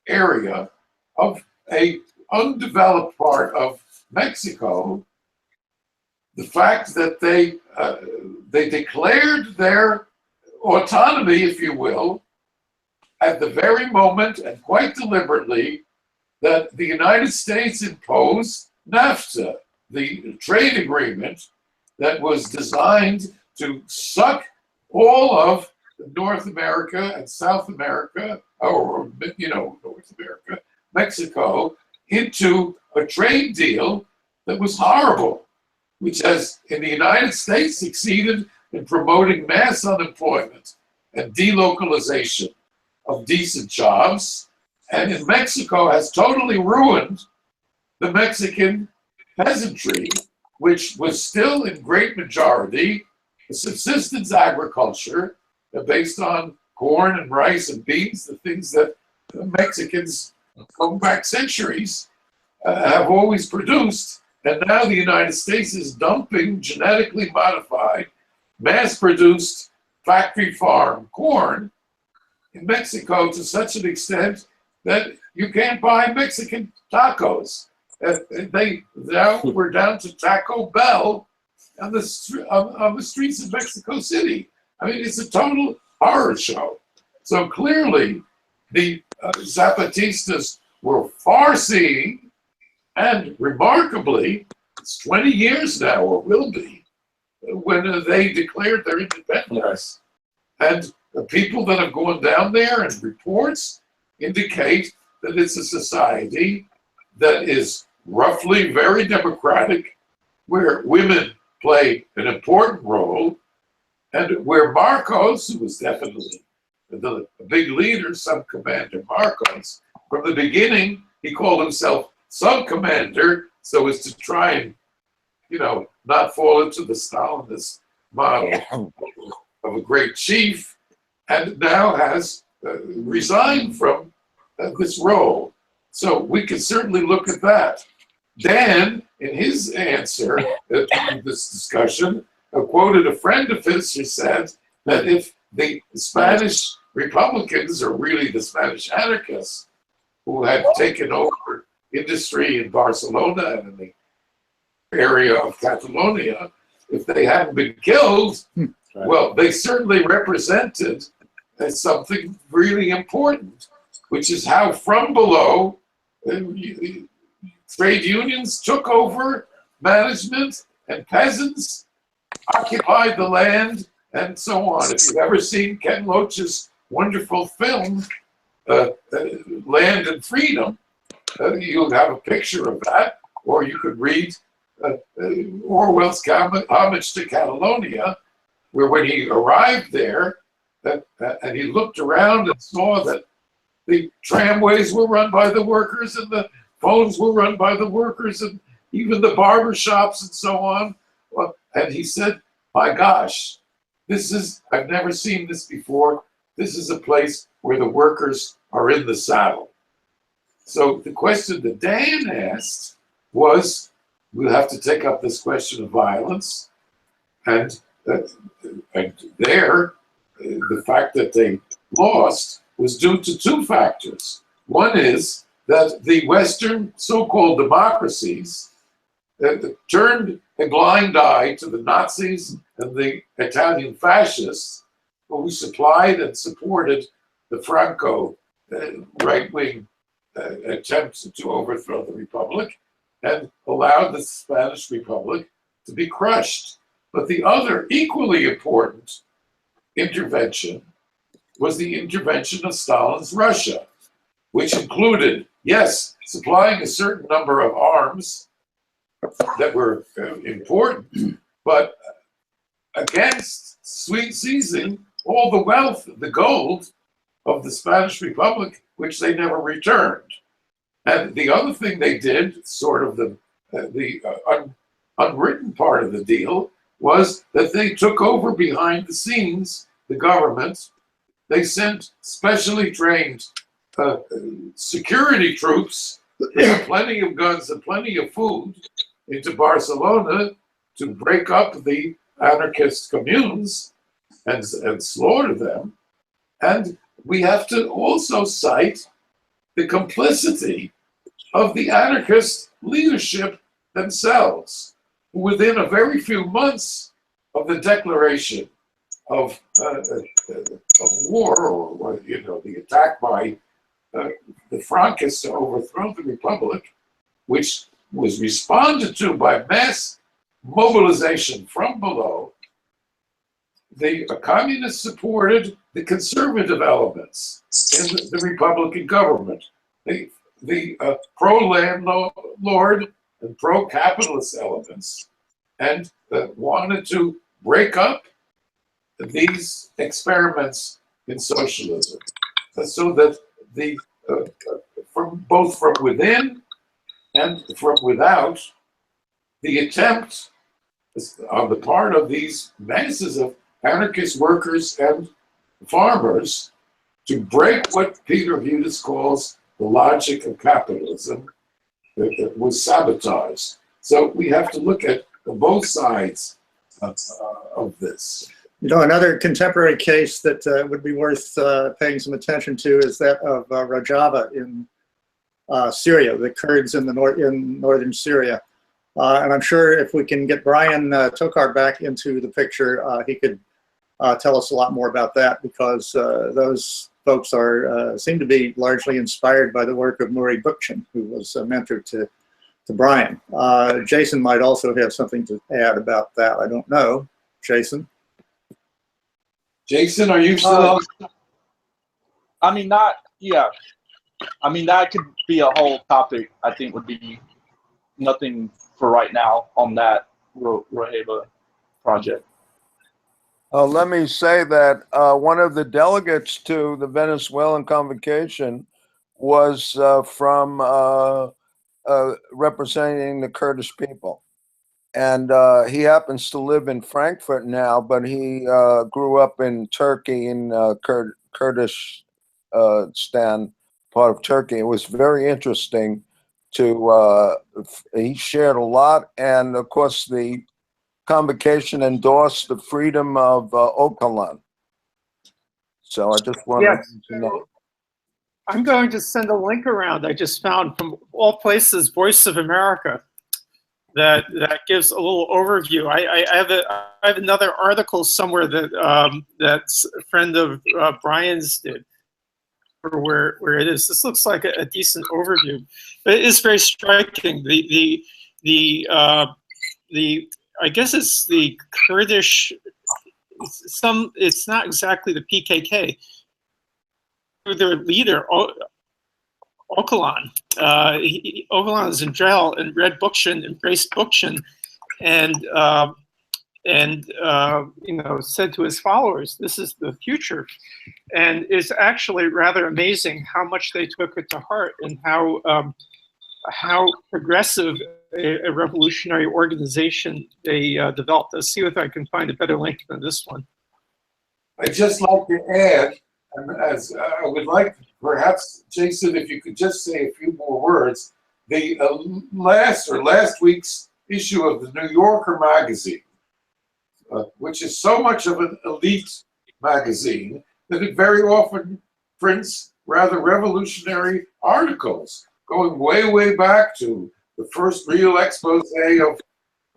area of a undeveloped part of Mexico, the fact that they declared their autonomy, if you will, at the very moment and quite deliberately that the United States imposed NAFTA, the trade agreement that was designed to suck all of North America and South America, or North America, Mexico, into a trade deal that was horrible, which has in the United States succeeded in promoting mass unemployment and delocalization of decent jobs, and in Mexico has totally ruined the Mexican peasantry, which was still in great majority a subsistence agriculture based on corn and rice and beans, the things that Mexicans going back centuries have always produced. And now the United States is dumping genetically modified, mass-produced factory farm corn in Mexico to such an extent that you can't buy Mexican tacos. Now we're down to Taco Bell on the streets of Mexico City. I mean, it's a total horror show. So clearly, the Zapatistas were far-seeing, and remarkably, it's 20 years now, or will be, when they declared their independence. And the people that have gone down there and reports indicate that it's a society that is roughly very democratic, where women play an important role, and where Marcos, who was definitely the big leader, Sub-Commander Marcos, from the beginning, he called himself Sub-Commander so as to try and, not fall into the Stalinist model of a great chief, and now has resigned from this role. So we can certainly look at that. Dan, in his answer to this discussion, quoted a friend of his who said that if the Spanish Republicans, or really the Spanish anarchists, who had taken over industry in Barcelona and in the area of Catalonia, if they hadn't been killed, well, they certainly represented something really important, which is how from below trade unions took over management and peasants occupied the land and so on. If you've ever seen Ken Loach's wonderful film, Land and Freedom, you'll have a picture of that, or you could read Orwell's Homage to Catalonia, where when he arrived there, and he looked around and saw that the tramways were run by the workers and the phones were run by the workers and even the barber shops and so on. And he said, my gosh, I've never seen this before. This is a place where the workers are in the saddle. So the question that Dan asked was, we'll have to take up this question of violence. And there, the fact that they lost was due to two factors. One is that the Western so-called democracies turned a blind eye to the Nazis and the Italian fascists who supplied and supported the Franco right-wing attempts to overthrow the Republic and allowed the Spanish Republic to be crushed. But the other equally important intervention was the intervention of Stalin's Russia, which included, yes, supplying a certain number of arms that were important, but against seizing all the wealth, the gold of the Spanish Republic, which they never returned. And the other thing they did, sort of the unwritten part of the deal, was that they took over behind the scenes the government. They sent specially trained security troops with plenty of guns and plenty of food into Barcelona to break up the anarchist communes and slaughter them. And we have to also cite the complicity of the anarchist leadership themselves, who within a very few months of the declaration of war, or the attack by the Frankists to overthrow the Republic, which was responded to by mass mobilization from below, the communists supported the conservative elements in the Republican government. The pro-landlord and pro-capitalist elements, and wanted to break up these experiments in socialism, so that both from within and from without, the attempt on the part of these masses of anarchist workers and farmers to break what Peter Hudis calls the logic of capitalism was sabotaged. So we have to look at both sides of this. Another contemporary case that would be worth paying some attention to is that of Rojava in Syria, the Kurds in northern Syria. And I'm sure if we can get Brian Tokar back into the picture, he could tell us a lot more about that, because those folks seem to be largely inspired by the work of Murray Bookchin, who was a mentor to Brian. Jason might also have something to add about that. I don't know. Jason? Jason, are you still on? I mean, that could be a whole topic. I think would be nothing for right now on that Rojava project. Let me say that one of the delegates to the Venezuelan convocation was from representing the Kurdish people. And he happens to live in Frankfurt now, but he grew up in Turkey, in Kurdish stan part of Turkey. It was very interesting he shared a lot. And of course, the convocation endorsed the freedom of Öcalan. So I just wanted to know. I'm going to send a link around I just found from all places, Voice of America, that gives a little overview. I have another article somewhere that that's a friend of Brian's did, or where it is. This looks like a decent overview. But it is very striking. I guess it's the Kurdish. It's not exactly the PKK. Their leader, Öcalan. Öcalan is in jail and read Bookchin, embraced Bookchin, and said to his followers, "This is the future," and it's actually rather amazing how much they took it to heart and how progressive a revolutionary organization they developed. Let's see if I can find a better link than this one. I'd just like to add, as I would like, perhaps, Jason, if you could just say a few more words. The last week's issue of the New Yorker magazine, which is so much of an elite magazine that it very often prints rather revolutionary articles. going way, way back to the first real expose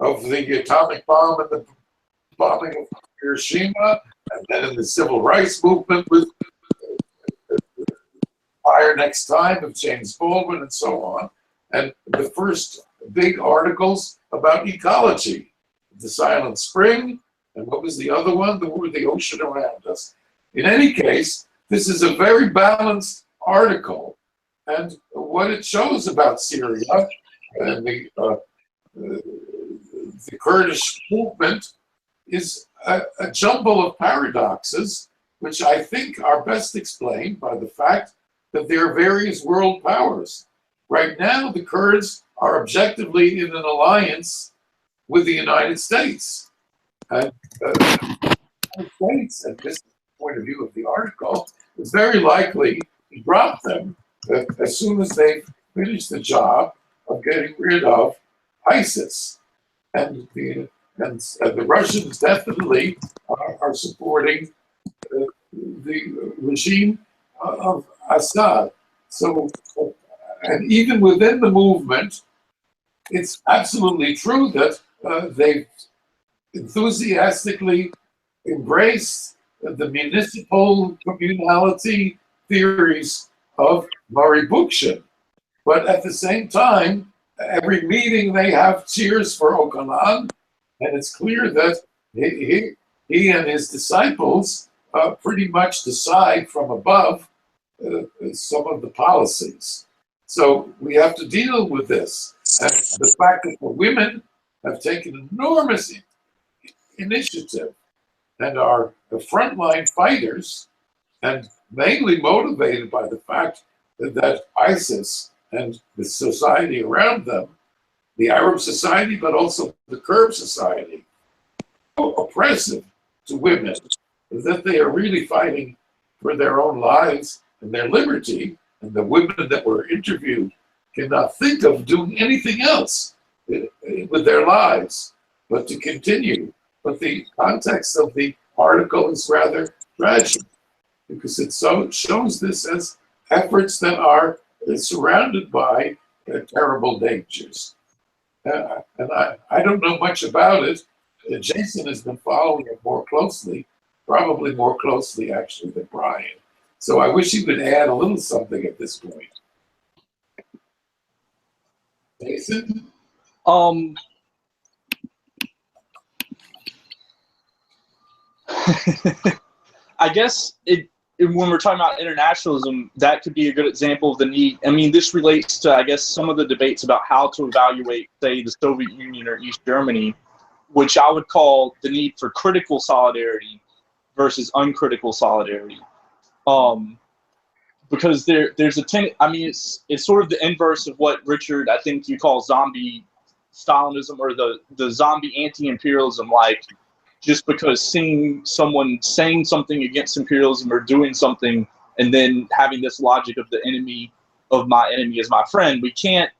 of the atomic bomb and the bombing of Hiroshima, and then in the civil rights movement with Fire Next Time of James Baldwin and so on, and the first big articles about ecology, the Silent Spring, and what was the other one? The ocean around us. In any case, this is a very balanced article, and what it shows about Syria and the Kurdish movement is a jumble of paradoxes, which I think are best explained by the fact that there are various world powers. Right now, the Kurds are objectively in an alliance with the United States. And the United States, at this point of view of the article, is very likely to drop them as soon as they finish the job of getting rid of ISIS. And the Russians definitely are supporting the regime of Assad. So, and even within the movement, it's absolutely true that they've enthusiastically embraced the municipal communality theories of Murray Bookchin. But at the same time, every meeting they have cheers for Öcalan, and it's clear that he and his disciples pretty much decide from above some of the policies. So we have to deal with this. And the fact that the women have taken enormous initiative and are the frontline fighters, and mainly motivated by the fact that ISIS and the society around them, the Arab society, but also the Kurd society, so oppressive to women, that they are really fighting for their own lives and their liberty, and the women that were interviewed cannot think of doing anything else with their lives but to continue. But the context of the article is rather tragic, because it shows this as efforts that are surrounded by terrible dangers. And I don't know much about it. Jason has been following it more closely, probably more closely actually than Brian. So I wish he would add a little something at this point. Jason? I guess when we're talking about internationalism, that could be a good example of the need. I mean, this relates to, I guess, some of the debates about how to evaluate, say, the Soviet Union or East Germany, which I would call the need for critical solidarity versus uncritical solidarity. Because there's a I mean, it's sort of the inverse of what Richard, I think you call zombie Stalinism, or the zombie anti-imperialism, like, just because seeing someone saying something against imperialism or doing something and then having this logic of the enemy of my enemy as my friend, we can't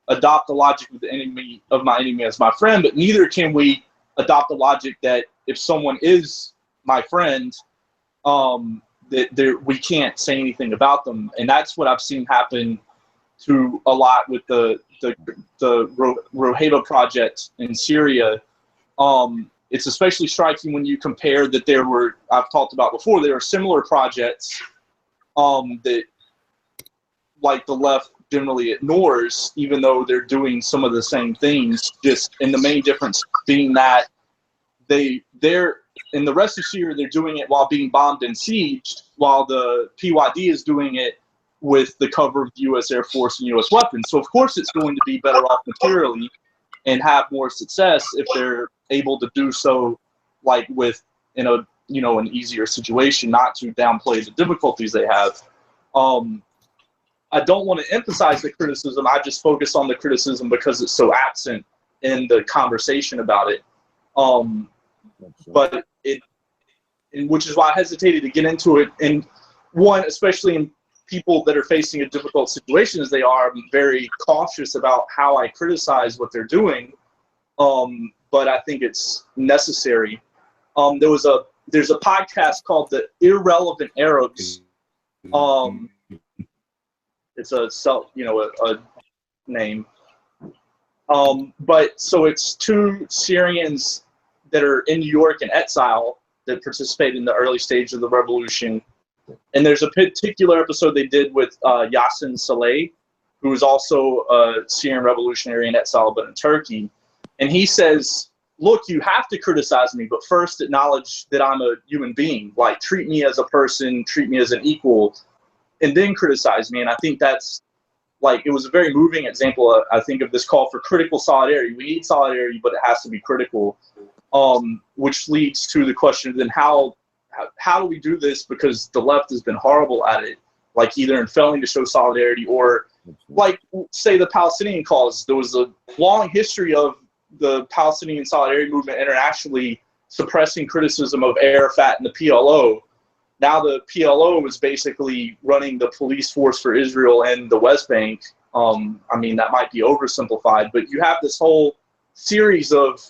adopt the logic of the enemy of my enemy as my friend, but neither can we adopt the logic that if someone is my friend, that we can't say anything about them. And that's what I've seen happen to a lot with the Roheba project in Syria. It's especially striking when you compare that there were, I've talked about before, there are similar projects that, like, the left generally ignores, even though they're doing some of the same things, just, and the main difference being that they're in the rest of Syria, they're doing it while being bombed and sieged, while the PYD is doing it with the cover of the U.S. Air Force and U.S. weapons. So of course it's going to be better off materially and have more success if they're able to do so, like, with, in a, you know, an easier situation, not to downplay the difficulties they have. I don't want to emphasize the criticism. I just focus on the criticism because it's so absent in the conversation about it. But which is why I hesitated to get into it. And one, especially in people that are facing a difficult situation as they are, I'm very cautious about how I criticize what they're doing. But I think it's necessary. There's a podcast called The Irrelevant Arabs. It's a a name. But so it's two Syrians that are in New York in exile that participated in the early stage of the revolution. And there's a particular episode they did with Yasin Saleh, who is also a Syrian revolutionary in exile, but in Turkey. And he says, look, you have to criticize me, but first acknowledge that I'm a human being. Like, treat me as a person, treat me as an equal, and then criticize me. And I think that's, like, it was a very moving example, I think, of this call for critical solidarity. We need solidarity, but it has to be critical, which leads to the question, then how do we do this? Because the left has been horrible at it, like either in failing to show solidarity or, like, say, the Palestinian cause. There was a long history of the Palestinian solidarity movement internationally suppressing criticism of Arafat and the PLO. Now the PLO is basically running the police force for Israel and the West Bank. I mean, that might be oversimplified, but you have this whole series of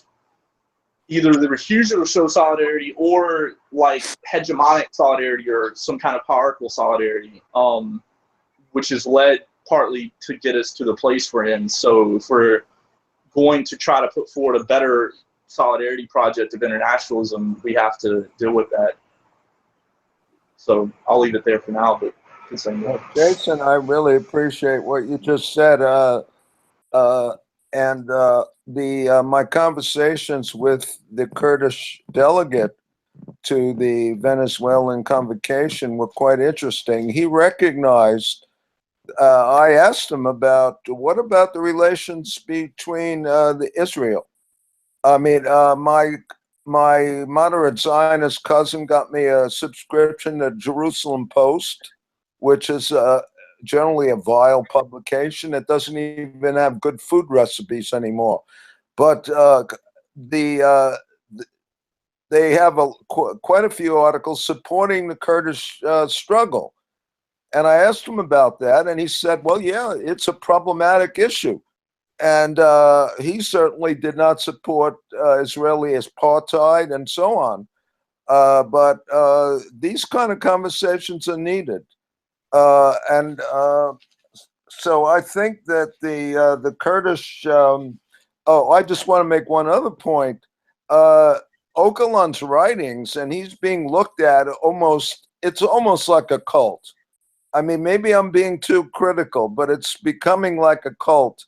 either the refusal to show solidarity or like hegemonic solidarity or some kind of powerful solidarity, which has led partly to get us to the place we're in. So if we're going to try to put forward a better solidarity project of internationalism, we have to deal with that. So I'll leave it there for now, but Jason, I really appreciate what you just said. My conversations with the Kurdish delegate to the Venezuelan convocation were quite interesting. He recognized, I asked him about, what about the relations between Israel? I mean, my moderate Zionist cousin got me a subscription to Jerusalem Post, which is generally a vile publication. It doesn't even have good food recipes anymore. But they have quite a few articles supporting the Kurdish struggle. And I asked him about that, and he said, well, yeah, it's a problematic issue. And he certainly did not support Israeli apartheid and so on. But these kind of conversations are needed. So I think that the Kurdish, I just want to make one other point. Öcalan's writings, and he's being looked at it's almost like a cult. I mean, maybe I'm being too critical, but it's becoming like a cult.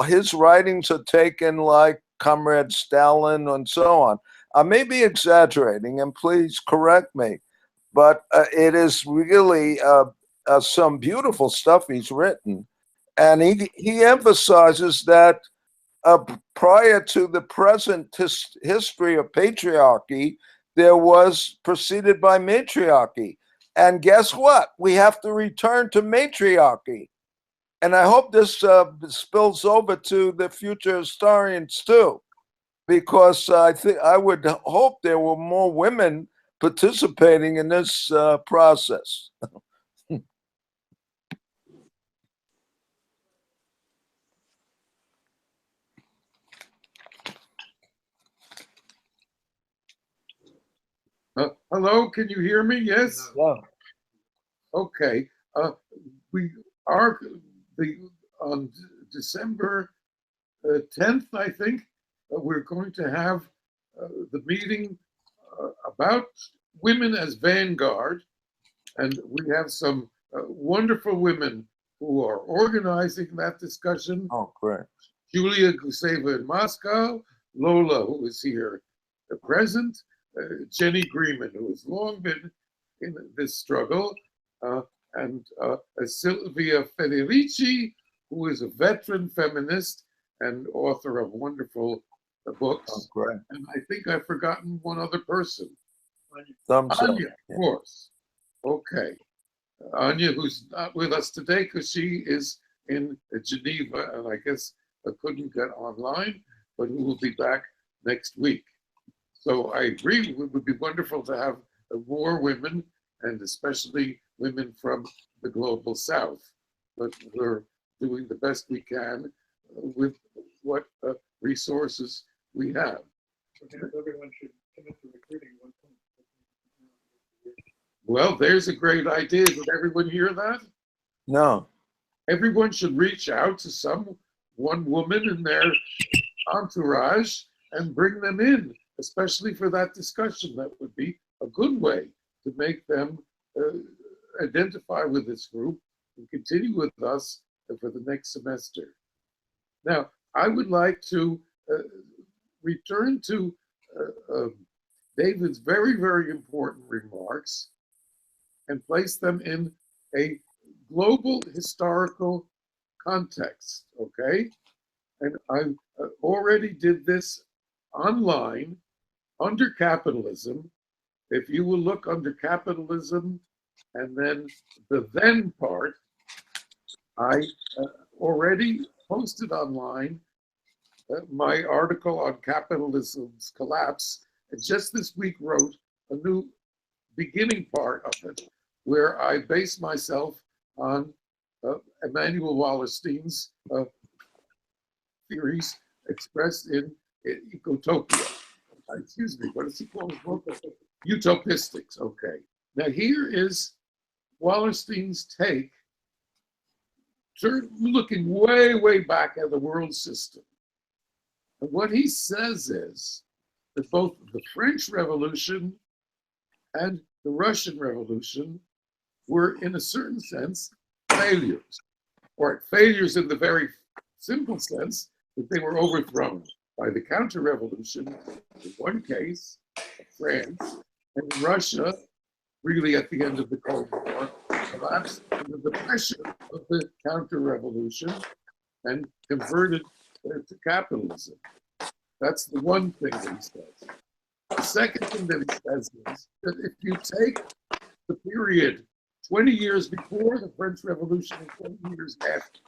His writings are taken like Comrade Stalin and so on. I may be exaggerating, and please correct me, but it is really some beautiful stuff he's written. And he emphasizes that prior to the present history of patriarchy, there was preceded by matriarchy. And guess what? We have to return to matriarchy. And I hope this spills over to the future historians too, because I would hope there were more women participating in this process. Hello, can you hear me? Yes? Yeah. Okay. We are on December 10th, I think, we're going to have the meeting about women as vanguard. And we have some wonderful women who are organizing that discussion. Oh, great. Julia Guseva in Moscow, Lola, who is here present, Jenny Greenman, who has long been in this struggle, and Silvia Federici, who is a veteran feminist and author of wonderful books. Oh, great. And I think I've forgotten one other person. Anya, of course. Okay. Anya, who's not with us today because she is in Geneva and I guess couldn't get online, but who will be back next week. So I agree, it would be wonderful to have more women, and especially women from the global south. But we're doing the best we can with what resources we have. Everyone should commit to recruiting one point. Well, there's a great idea. Did everyone hear that? No. everyone should reach out to one woman in their entourage and bring them in, especially for that discussion. That would be a good way to make them identify with this group and continue with us for the next semester. Now, I would like to return to David's very, very important remarks and place them in a global historical context, okay? And I already did this online under capitalism. If you will look under capitalism and then the then part, I already posted online my article on capitalism's collapse, and just this week wrote a new beginning part of it, where I base myself on Emanuel Wallerstein's theories expressed in Ecotopia. Excuse me, what is he called? Utopistics, okay. Now here is Wallerstein's take, looking way, way back at the world system. And what he says is that both the French Revolution and the Russian Revolution were, in a certain sense, failures, or failures in the very simple sense that they were overthrown by the counter-revolution, in one case, France, and Russia, really at the end of the Cold War, collapsed under the pressure of the counter-revolution and converted to capitalism. That's the one thing that he says. The second thing that he says is that if you take the period 20 years before the French Revolution and 20 years after,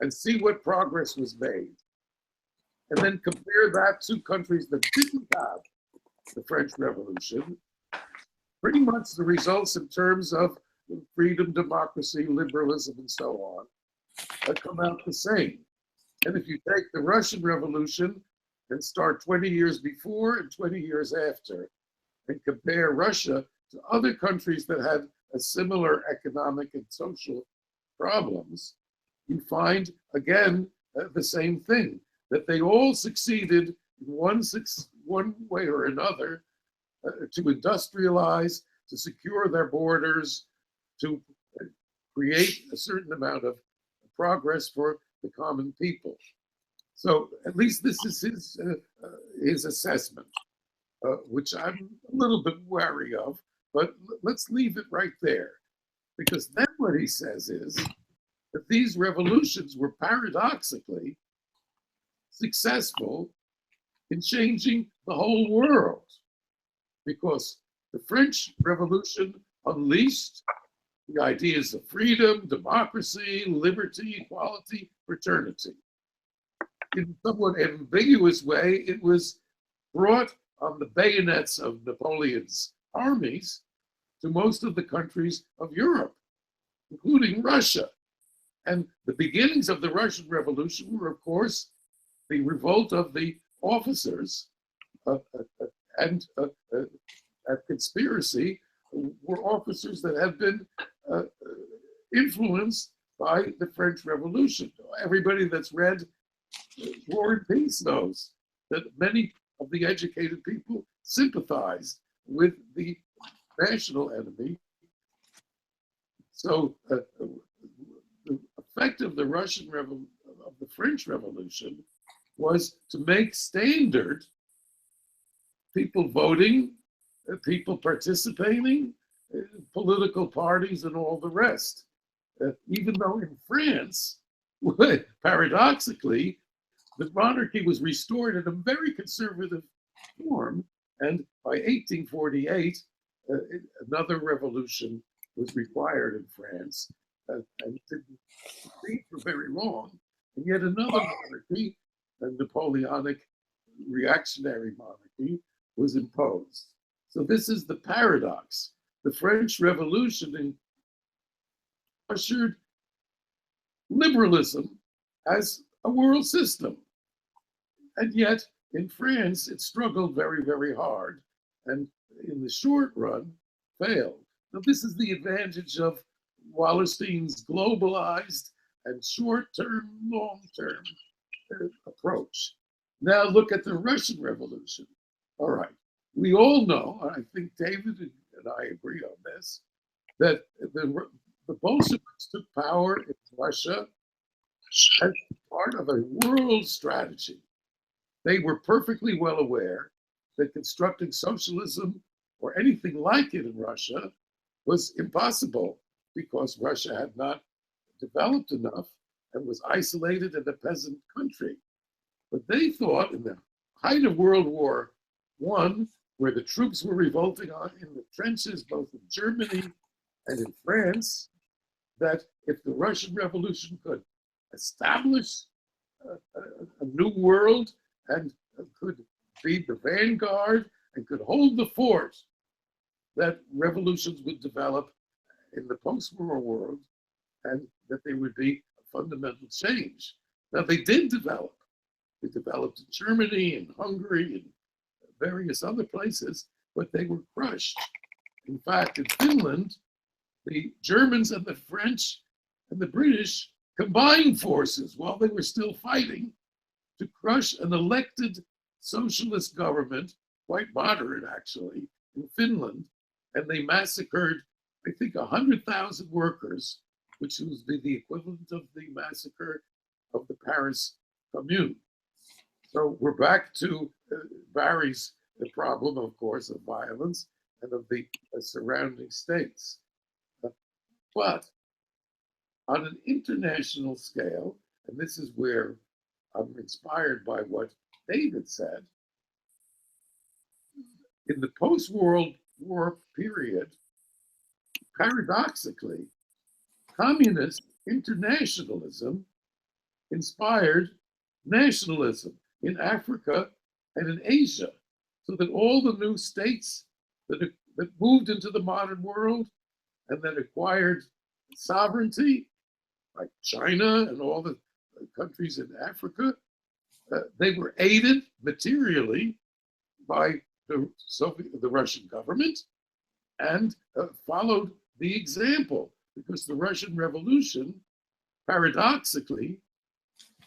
and see what progress was made, and then compare that to countries that didn't have the French Revolution, pretty much the results in terms of freedom, democracy, liberalism, and so on, come out the same. And if you take the Russian Revolution and start 20 years before and 20 years after, and compare Russia to other countries that had a similar economic and social problems, you find, again, the same thing, that they all succeeded in one way or another to industrialize, to secure their borders, to create a certain amount of progress for the common people. So at least this is his assessment, which I'm a little bit wary of, but let's leave it right there. Because then what he says is that these revolutions were paradoxically successful in changing the whole world, because the French Revolution unleashed the ideas of freedom, democracy, liberty, equality, fraternity. In a somewhat ambiguous way, it was brought on the bayonets of Napoleon's armies to most of the countries of Europe, including Russia. And the beginnings of the Russian Revolution were, of course, the revolt of the officers and a conspiracy were officers that had been influenced by the French Revolution. Everybody that's read War and Peace knows that many of the educated people sympathized with the national enemy. So the effect of the French Revolution was to make standard people voting, people participating, political parties, and all the rest. Even though in France, paradoxically, the monarchy was restored in a very conservative form, and by 1848, another revolution was required in France, and it didn't succeed for very long. And yet another monarchy, a Napoleonic reactionary monarchy, was imposed. So this is the paradox. The French Revolution ushered liberalism as a world system. And yet, in France, it struggled very, very hard, and in the short run, failed. Now, this is the advantage of Wallerstein's globalized and short-term, long-term approach. Now look at the Russian Revolution. All right, we all know, and I think David and I agree on this, that the Bolsheviks took power in Russia as part of a world strategy. They were perfectly well aware that constructing socialism or anything like it in Russia was impossible because Russia had not developed enough and was isolated in a peasant country. But they thought in the height of World War I, where the troops were revolting in the trenches, both in Germany and in France, that if the Russian Revolution could establish a new world and could be the vanguard and could hold the fort, that revolutions would develop in the post-war world and that there would be a fundamental change. Now, they did develop. They developed in Germany and Hungary and various other places, but they were crushed. In fact, in Finland, the Germans and the French and the British combined forces while they were still fighting to crush an elected socialist government, quite moderate actually, in Finland. And they massacred, I think, 100,000 workers, which was the equivalent of the massacre of the Paris Commune. So we're back to Barry's problem, of course, of violence and of the surrounding states. But on an international scale, and this is where I'm inspired by what David said, in the post-World War period, paradoxically, communist internationalism inspired nationalism in Africa and in Asia, so that all the new states that moved into the modern world and that acquired sovereignty, like China and all the countries in Africa, they were aided materially by the Russian government and followed the example, because the Russian Revolution, paradoxically,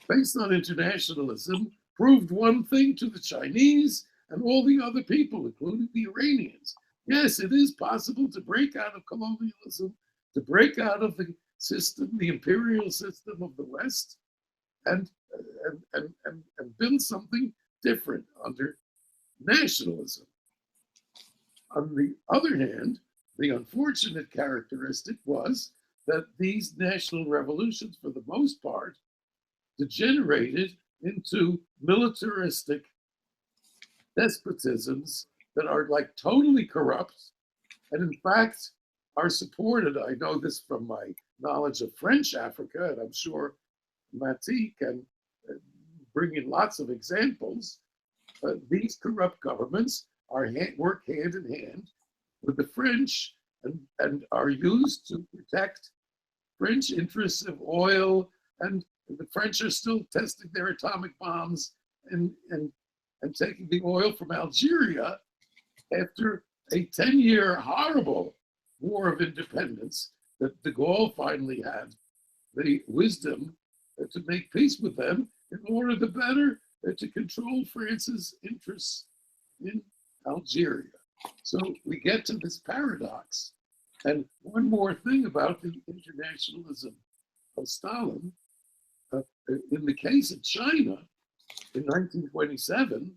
based on internationalism, proved one thing to the Chinese and all the other people, including the Iranians. Yes, it is possible to break out of colonialism, to break out of the system, the imperial system of the West, and build something different under nationalism. On the other hand, the unfortunate characteristic was that these national revolutions, for the most part, degenerated into militaristic despotisms that are like totally corrupt and in fact are supported. I know this from my knowledge of French Africa, and I'm sure Mati can bring in lots of examples. These corrupt governments work hand in hand with the French and are used to protect French interests of oil, and the French are still testing their atomic bombs and taking the oil from Algeria after a 10-year horrible war of independence that de Gaulle finally had the wisdom to make peace with them in order the better to control France's interests in Algeria. So we get to this paradox. And one more thing about the internationalism of Stalin. In the case of China, in 1927,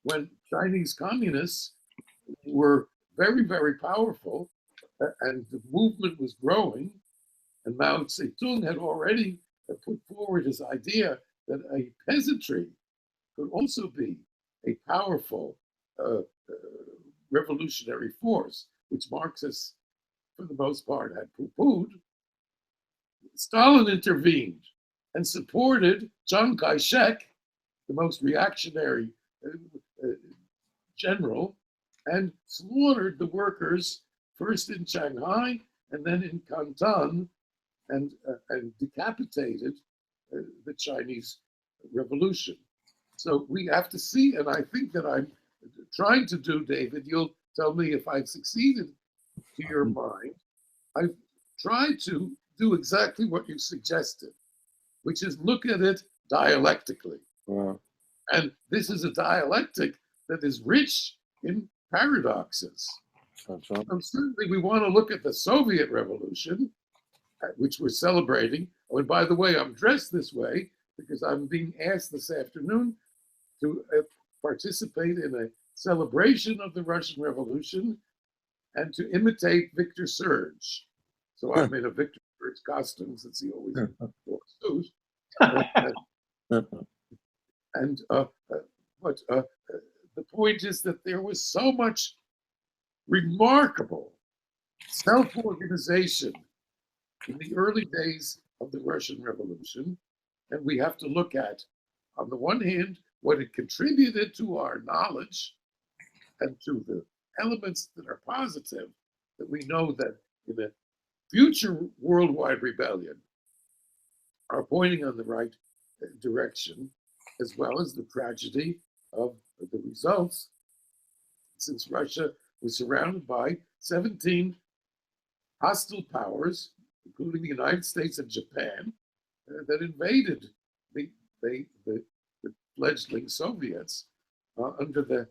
when Chinese communists were very, very powerful and the movement was growing, and Mao Zedong had already put forward his idea that a peasantry could also be a powerful revolutionary force, which Marxists, for the most part, had poo-pooed. Stalin intervened and supported Chiang Kai-shek, the most reactionary general, and slaughtered the workers first in Shanghai and then in Canton, and decapitated the Chinese Revolution. So we have to see, and I think that I'm trying to do, David, you'll tell me if I've succeeded to your mind. I've tried to do exactly what you suggested. which is look at it dialectically. Yeah. And this is a dialectic that is rich in paradoxes. That's right. And certainly we want to look at the Soviet Revolution, which we're celebrating. Oh, and by the way, I'm dressed this way because I'm being asked this afternoon to participate in a celebration of the Russian Revolution and to imitate Victor Serge. So I'm in a Victor Serge costume since he always wore a suit. But the point is that there was so much remarkable self-organization in the early days of the Russian Revolution, and we have to look at, on the one hand, what it contributed to our knowledge and to the elements that are positive, that we know that in a future worldwide rebellion are pointing on the right direction, as well as the tragedy of the results, since Russia was surrounded by 17 hostile powers, including the United States and Japan, that invaded the fledgling Soviets under the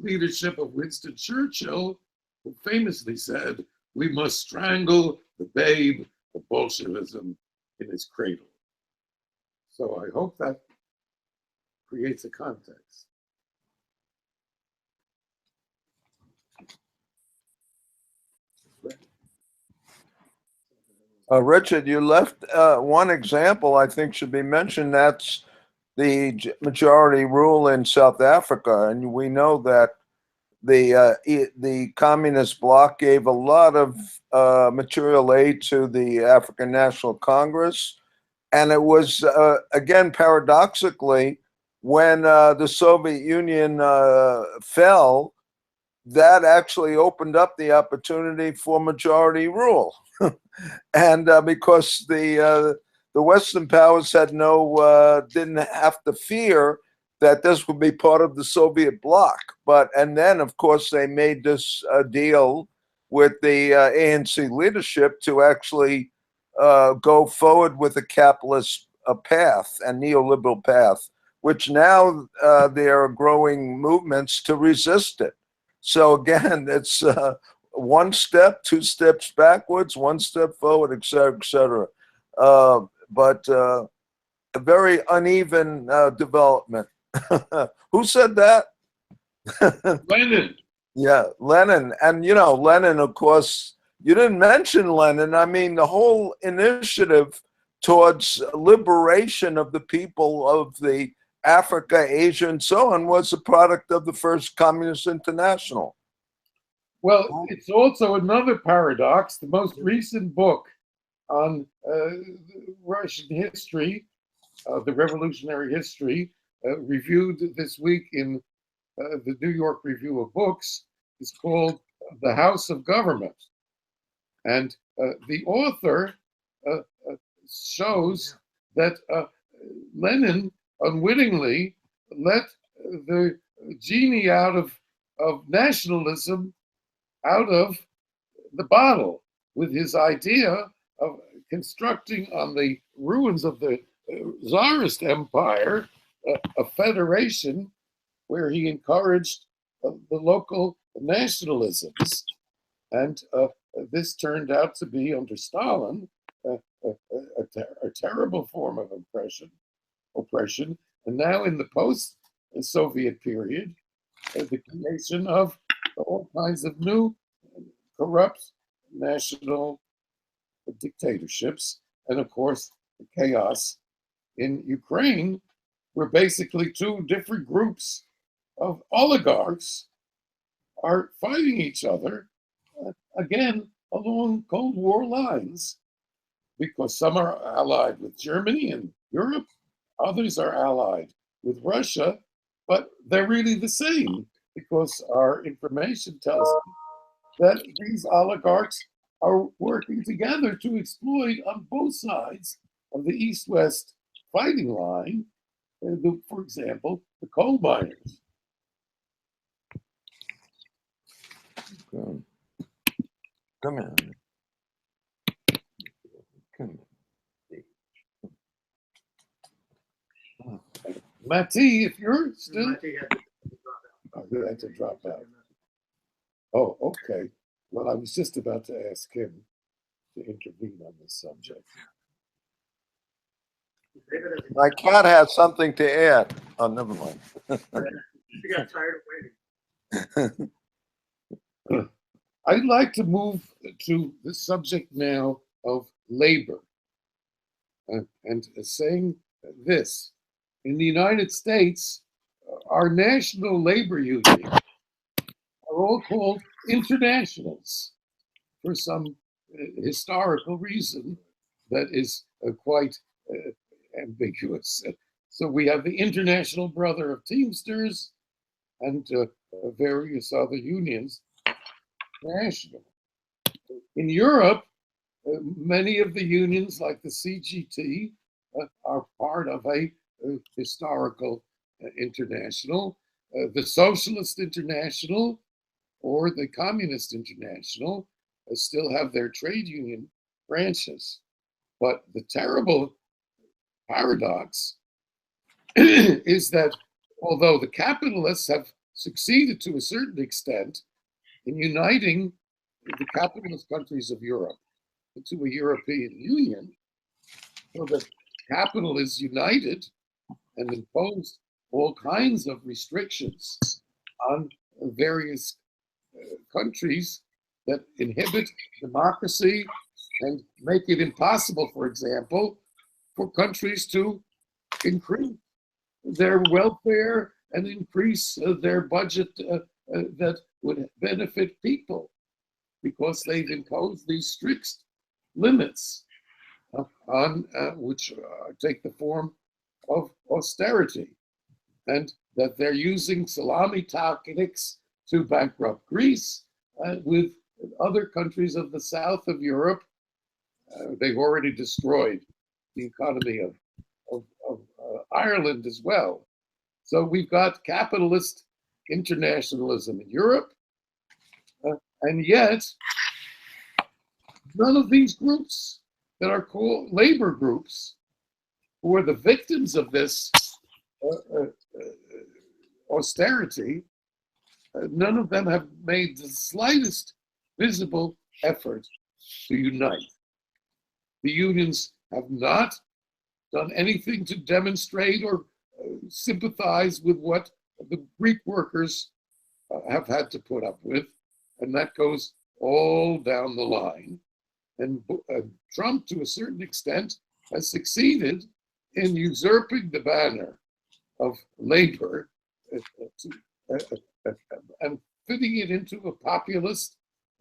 leadership of Winston Churchill, who famously said, "We must strangle the babe of Bolshevism in its cradle." So I hope that creates a context. Richard, you left one example I think should be mentioned. That's the majority rule in South Africa, and we know that the communist bloc gave a lot of material aid to the African National Congress, and it was again paradoxically when the Soviet Union fell, that actually opened up the opportunity for majority rule. And because the Western powers had didn't have to fear that this would be part of the Soviet bloc. And then, of course, they made this deal with the ANC leadership to actually go forward with a capitalist path and neoliberal path, which now there are growing movements to resist it. So again, it's one step, two steps backwards, one step forward, et cetera, et cetera. But a very uneven development. Who said that? Lenin. Yeah, Lenin. And, Lenin, of course, you didn't mention Lenin. I mean, the whole initiative towards liberation of the people of the Africa, Asia, and so on was a product of the first Communist International. Well, it's also another paradox. The most recent book on Russian history, the revolutionary history, reviewed this week in the New York Review of Books, is called The House of Government. And the author shows that Lenin unwittingly let the genie out of nationalism out of the bottle with his idea of constructing on the ruins of the Tsarist Empire a federation where he encouraged the local nationalisms. And this turned out to be, under Stalin, a terrible form of oppression. And now in the post-Soviet period, the creation of all kinds of new corrupt national dictatorships, and of course the chaos in Ukraine, where basically two different groups of oligarchs are fighting each other, again along Cold War lines, because some are allied with Germany and Europe, others are allied with Russia, but they're really the same, because our information tells us that these oligarchs are working together to exploit on both sides of the East-West fighting line, for example, the coal miners. Come in. Come in. Matti, if you're still, Matti had to drop out. oh, you had to drop out. Oh, okay. Well, I was just about to ask him to intervene on this subject. My cat has something to add. Oh, never mind. She got tired of waiting. I'd like to move to the subject now of labor. And saying this, in the United States, our national labor unions are all called internationals for some historical reason that is quite ambiguous. So we have the International Brother of Teamsters and various other unions, national. In Europe, many of the unions, like the CGT, are part of a historical international. The Socialist International or the Communist International still have their trade union branches. But the terrible paradox is that although the capitalists have succeeded to a certain extent in uniting the capitalist countries of Europe into a European Union, so that capital is united and imposed all kinds of restrictions on various countries that inhibit democracy and make it impossible, for example, for countries to increase their welfare and increase their budget that would benefit people, because they've imposed these strict limits on which take the form of austerity, and that they're using salami tactics to bankrupt Greece with other countries of the south of Europe. They've already destroyed the economy of Ireland as well. So we've got capitalist internationalism in Europe, and yet none of these groups that are called labor groups, who are the victims of this austerity, none of them have made the slightest visible effort to unite. The unions have not done anything to demonstrate or sympathize with what the Greek workers have had to put up with, and that goes all down the line. And Trump, to a certain extent, has succeeded in usurping the banner of labor and fitting it into a populist,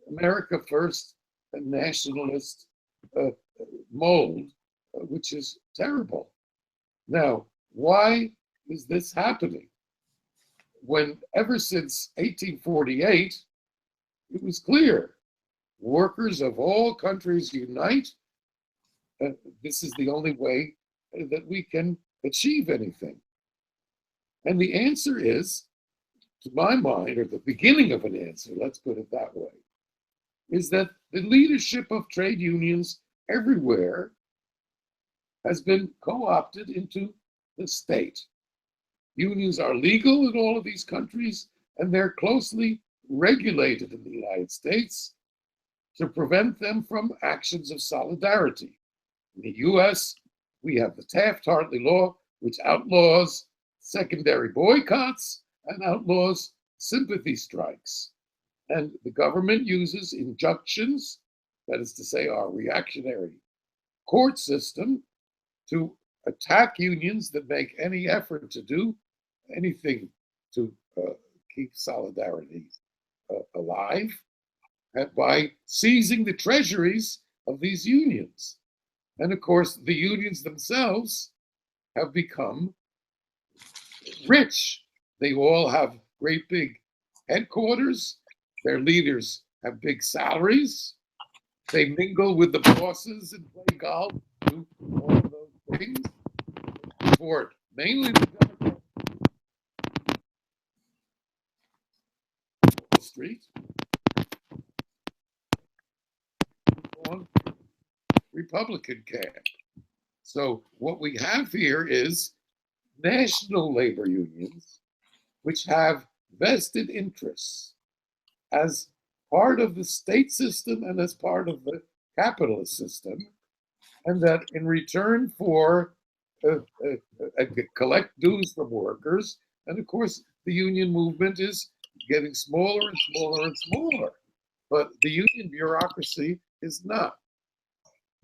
America First, and nationalist mold, which is terrible. Now, why is this happening? When ever since 1848, it was clear workers of all countries unite. This is the only way that we can achieve anything. And the answer is, to my mind, or the beginning of an answer, let's put it that way, is that the leadership of trade unions everywhere has been co-opted into the state. Unions are legal in all of these countries, and they're closely regulated in the United States to prevent them from actions of solidarity. In the US, we have the Taft-Hartley law, which outlaws secondary boycotts and outlaws sympathy strikes. And the government uses injunctions, that is to say, our reactionary court system, to attack unions that make any effort to do anything to keep solidarity alive, by seizing the treasuries of these unions. And of course, the unions themselves have become rich. They all have great big headquarters. Their leaders have big salaries. They mingle with the bosses and play golf, do all of those things. For mainly the Democrats Wall Street on Republican camp. So what we have here is national labor unions, which have vested interests as part of the state system and as part of the capitalist system, and that in return for collect dues from workers, and of course the union movement is getting smaller and smaller and smaller, but the union bureaucracy is not.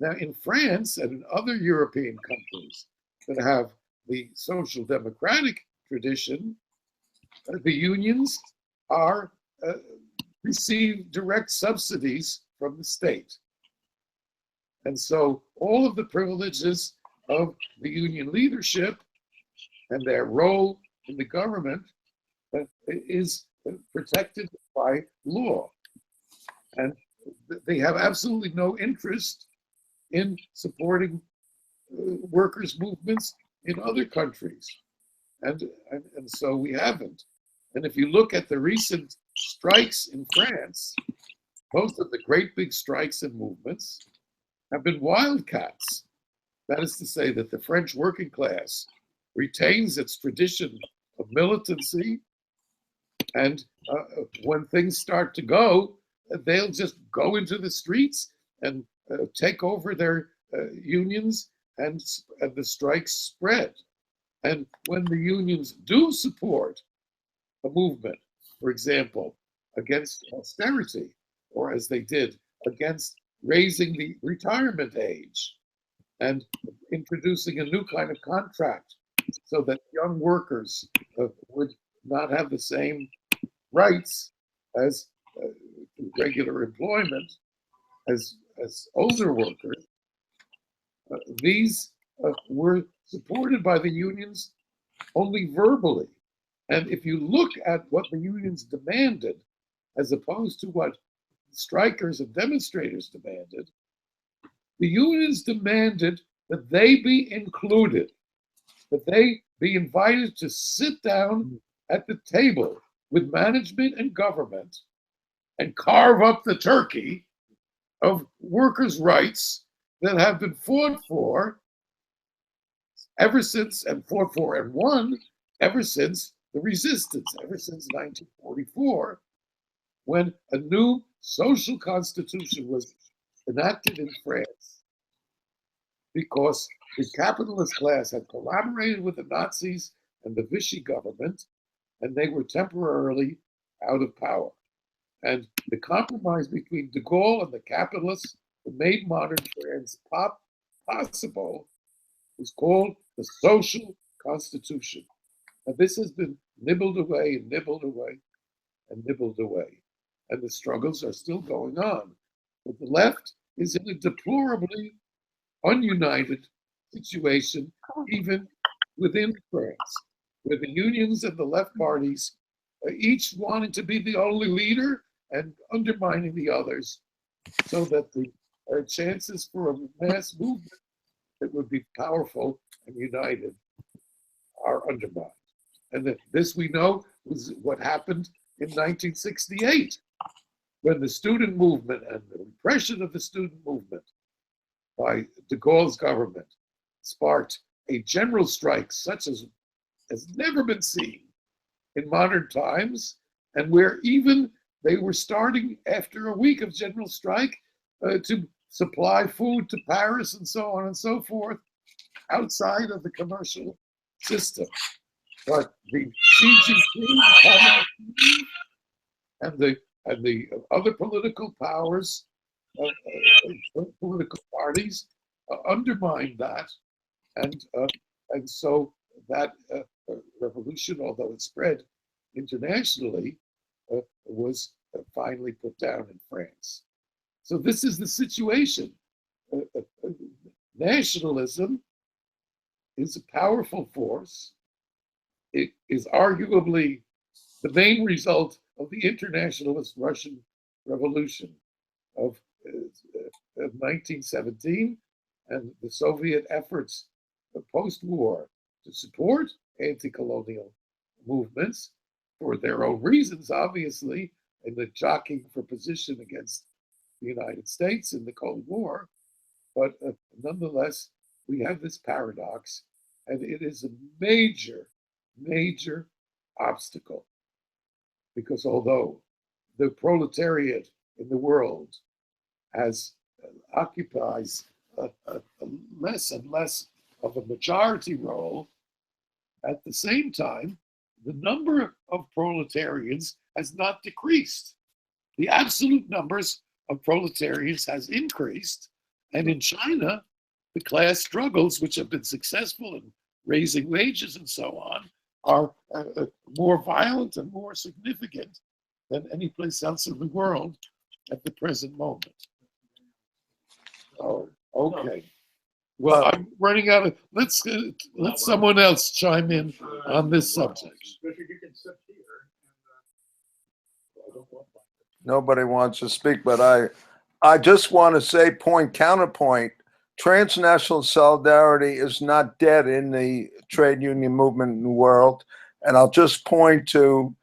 Now in France and in other European countries that have the social democratic tradition, the unions are receive direct subsidies from the state. And so all of the privileges of the union leadership and their role in the government is protected by law. And they have absolutely no interest in supporting workers' movements in other countries. And so we haven't. And if you look at the recent strikes in France, most of the great big strikes and movements have been wildcats. That is to say that the French working class retains its tradition of militancy, and when things start to go, they'll just go into the streets and take over their unions, and the strikes spread. And when the unions do support a movement, for example, against austerity, or as they did, against raising the retirement age and introducing a new kind of contract so that young workers would not have the same rights as regular employment as older workers, these were supported by the unions only verbally. And if you look at what the unions demanded, as opposed to what strikers and demonstrators demanded, the unions demanded that they be included, that they be invited to sit down at the table with management and government and carve up the turkey of workers' rights that have been fought for ever since, and fought for and won ever since the resistance, ever since 1944, when a new social constitution was enacted in France, because the capitalist class had collaborated with the Nazis and the Vichy government, and they were temporarily out of power. And the compromise between de Gaulle and the capitalists that made modern France possible is called the social constitution. And this has been nibbled away and nibbled away and nibbled away. And the struggles are still going on. But the left is in a deplorably ununited situation, even within France, where the unions and the left parties are each wanting to be the only leader and undermining the others, so that the chances for a mass movement that would be powerful and united are undermined. And this, we know, was what happened in 1968, when the student movement and the repression of the student movement by de Gaulle's government sparked a general strike such as has never been seen in modern times, and where even they were starting after a week of general strike to supply food to Paris and so on and so forth outside of the commercial system. But the CGT, and the other political powers, political parties, undermined that, and so that revolution, although it spread internationally, was finally put down in France. So this is the situation. Nationalism is a powerful force. It is arguably the main result of the internationalist Russian Revolution of 1917 and the Soviet efforts post-war to support anti-colonial movements for their own reasons, obviously, in the jockeying for position against the United States in the Cold War. But nonetheless, we have this paradox And it is a major, major obstacle. Because although the proletariat in the world occupies a less and less of a majority role, at the same time, the number of proletarians has not decreased. The absolute numbers of proletarians has increased. And in China, the class struggles, which have been successful in raising wages and so on, are more violent and more significant than any place else in the world at the present moment. Oh, okay. Well, I'm running out of. Let's let someone else chime in on this subject. Nobody wants to speak, but I just want to say, counterpoint, transnational solidarity is not dead in the trade union movement in the world. And I'll just point to,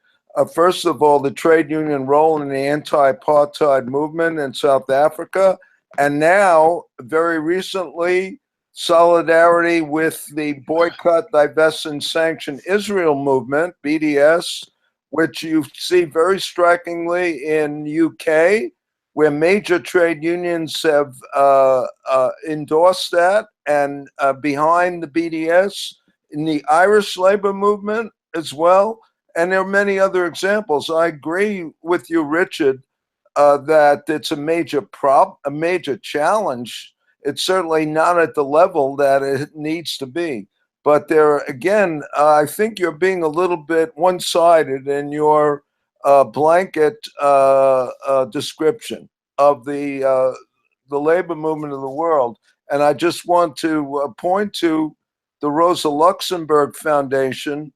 first of all, the trade union role in the anti-apartheid movement in South Africa. And now, very recently, solidarity with the boycott, divest, and sanction Israel movement, BDS, which you see very strikingly in UK, where major trade unions have endorsed that and behind the BDS, in the Irish labor movement as well. And there are many other examples. I agree with you, Richard, that it's a major challenge. It's certainly not at the level that it needs to be. But there, again, I think you're being a little bit one-sided in your blanket description of the labor movement of the world. And I just want to point to the Rosa Luxemburg Foundation,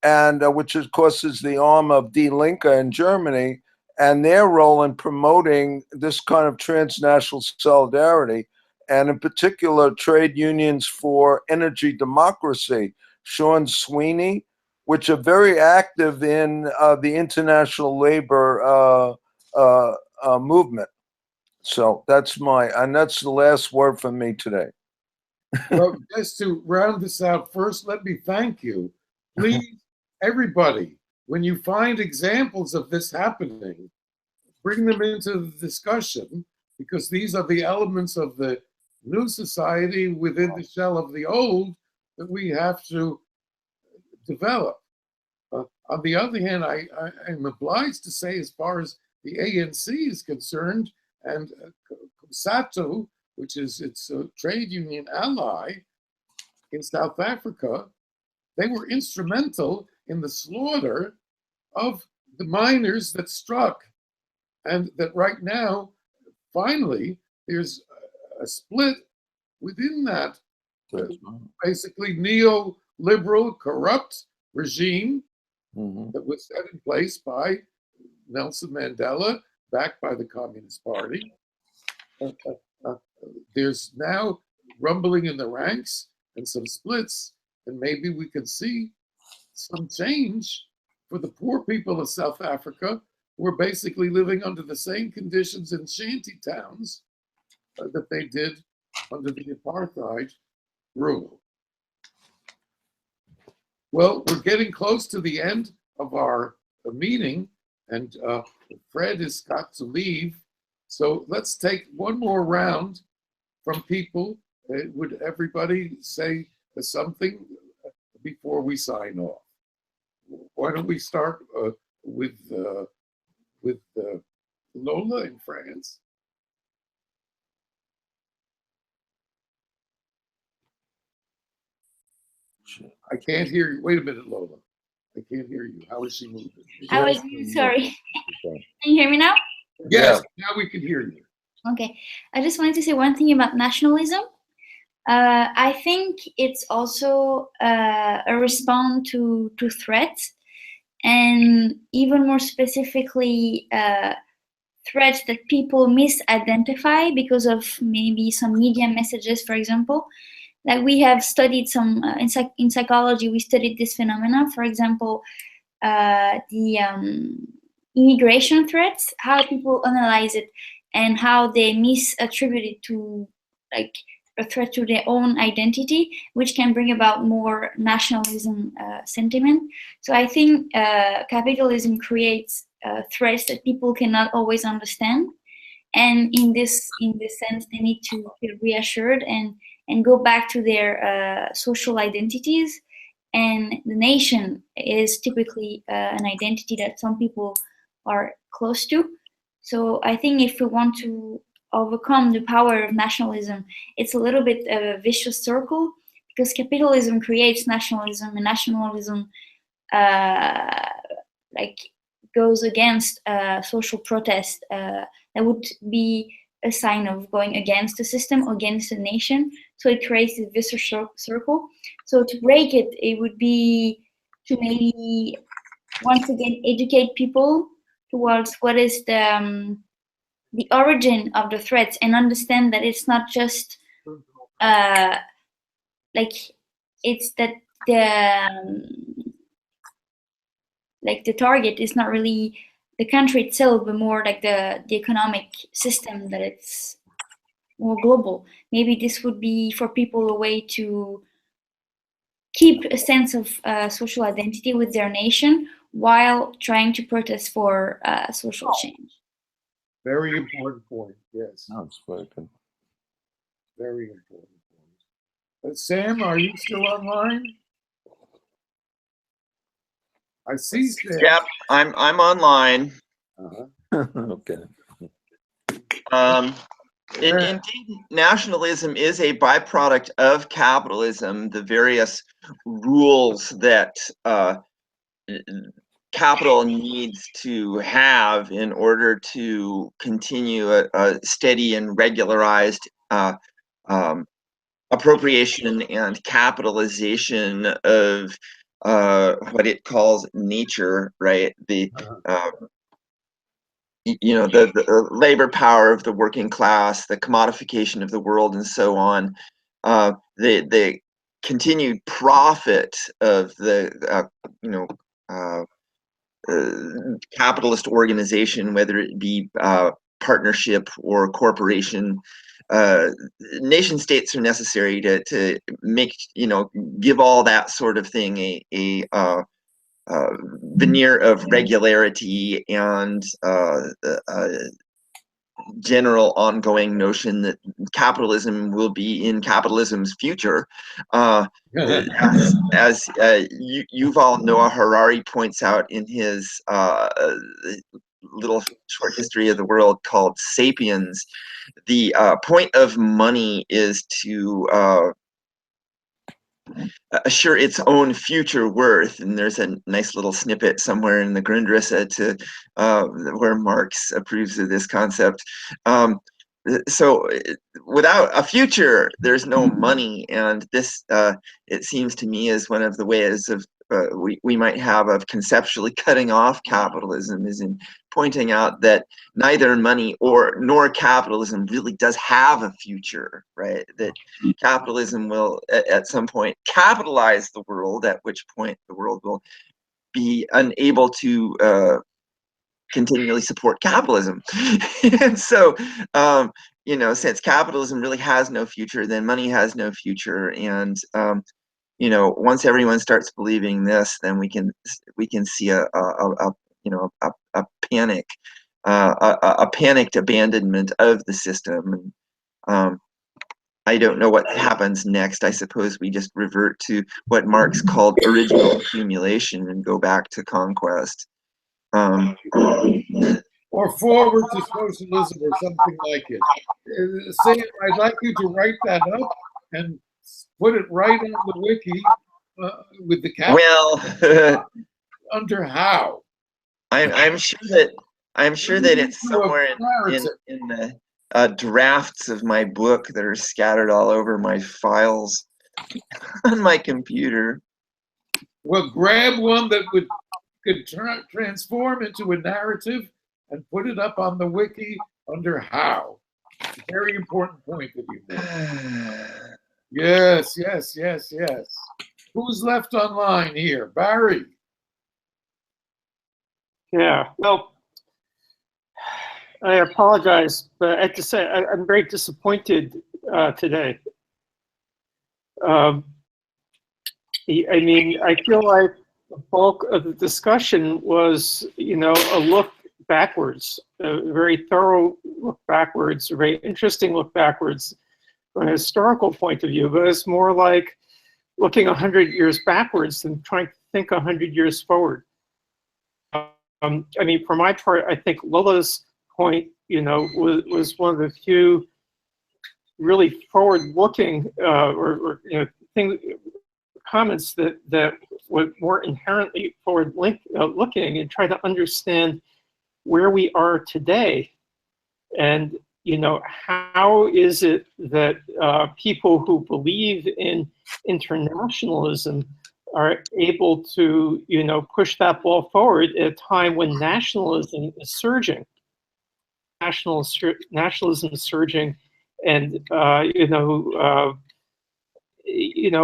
and which of course is the arm of Die Linke in Germany, and their role in promoting this kind of transnational solidarity, and in particular, trade unions for energy democracy, Sean Sweeney, which are very active in the international labor movement. So that's that's the last word from me today. Well, just to round this out, first, let me thank you. Please, everybody, when you find examples of this happening, bring them into the discussion, because these are the elements of the new society within the shell of the old that we have to develop. On the other hand, I am obliged to say, as far as the ANC is concerned, and COSATU, which is its trade union ally in South Africa, they were instrumental in the slaughter of the miners that struck. And that right now, finally, there's a split within that basically neoliberal, corrupt regime that was set in place by Nelson Mandela, backed by the Communist Party. There's now rumbling in the ranks and some splits, and maybe we can see some change for the poor people of South Africa, who are basically living under the same conditions in shanty towns that they did under the apartheid rule. Well, we're getting close to the end of our meeting, and Fred has got to leave. So let's take one more round from people. Would everybody say something before we sign off? Why don't we start with Lola in France? I can't hear you. Wait a minute, Lola. I can't hear you. How is she moving? I was sorry. Can you hear me now? Yes, now we can hear you. Okay. I just wanted to say one thing about nationalism. I think it's also a response to threats, and even more specifically, threats that people misidentify because of maybe some media messages, for example. Like we have studied some, in psychology, we studied this phenomena. For example, the immigration threats, how people analyze it and how they misattribute it to like a threat to their own identity, which can bring about more nationalism sentiment. So I think capitalism creates threats that people cannot always understand, and in this sense, they need to feel reassured and go back to their social identities. And the nation is typically an identity that some people are close to. So I think if we want to overcome the power of nationalism, it's a little bit of a vicious circle, because capitalism creates nationalism, and nationalism like goes against social protest. That would be a sign of going against the system, against the nation. So it creates a vicious circle. So to break it, it would be to maybe once again educate people towards what is the origin of the threats, and understand that it's not just like it's that the target is not really the country itself, but more like the economic system, that it's more global. Maybe this would be for people a way to keep a sense of social identity with their nation while trying to protest for social change. Very important point. Yes, Sounds spoken. very important point. Sam, are you still online? I see Sam. Yep, I'm online. Okay. Indeed, nationalism is a byproduct of capitalism. The various rules that capital needs to have in order to continue a steady and regularized appropriation and capitalization of what it calls nature, right? The the labor power of the working class, the commodification of the world, and so on. The continued profit of the capitalist organization, whether it be partnership or corporation. Nation states are necessary to make, give all that sort of thing a veneer of regularity and general ongoing notion that capitalism will be in capitalism's future. As Yuval Noah Harari points out in his little short history of the world called Sapiens, the point of money is to assure its own future worth. And there's a nice little snippet somewhere in the Grundrisse where Marx approves of this concept. So without a future, there's no money. And this, it seems to me, is one of the ways of we might have of conceptually cutting off capitalism, is in pointing out that neither money nor capitalism really does have a future, right? That capitalism will at some point capitalize the world, at which point the world will be unable to continually support capitalism. And so, since capitalism really has no future, then money has no future. And once everyone starts believing this, then we can see a panic, a panicked abandonment of the system. And I don't know what happens next. I suppose we just revert to what Marx called original accumulation and go back to conquest. Or forward to socialism or something like it. Sam, I'd like you to write that up and put it right on the wiki with the cap. Well, under how? I'm sure that it's somewhere in the drafts of my book that are scattered all over my files on my computer. Well, grab one that could transform into a narrative and put it up on the wiki under how. Very important point that you made. Yes. Who's left online here? Barry. Yeah, well, I apologize, but I have to say I'm very disappointed today. I mean, I feel like the bulk of the discussion was, you know, a look backwards, a very thorough look backwards, a very interesting look backwards from a historical point of view, but it's more like looking 100 years backwards than trying to think 100 years forward. I mean, for my part, I think Lola's point, you know, was one of the few really forward-looking or you know, comments that were more inherently forward-looking and try to understand where we are today, and you know, how is it that people who believe in internationalism are able to, you know, push that ball forward at a time when nationalism is surging. Nationalism is surging, and you know,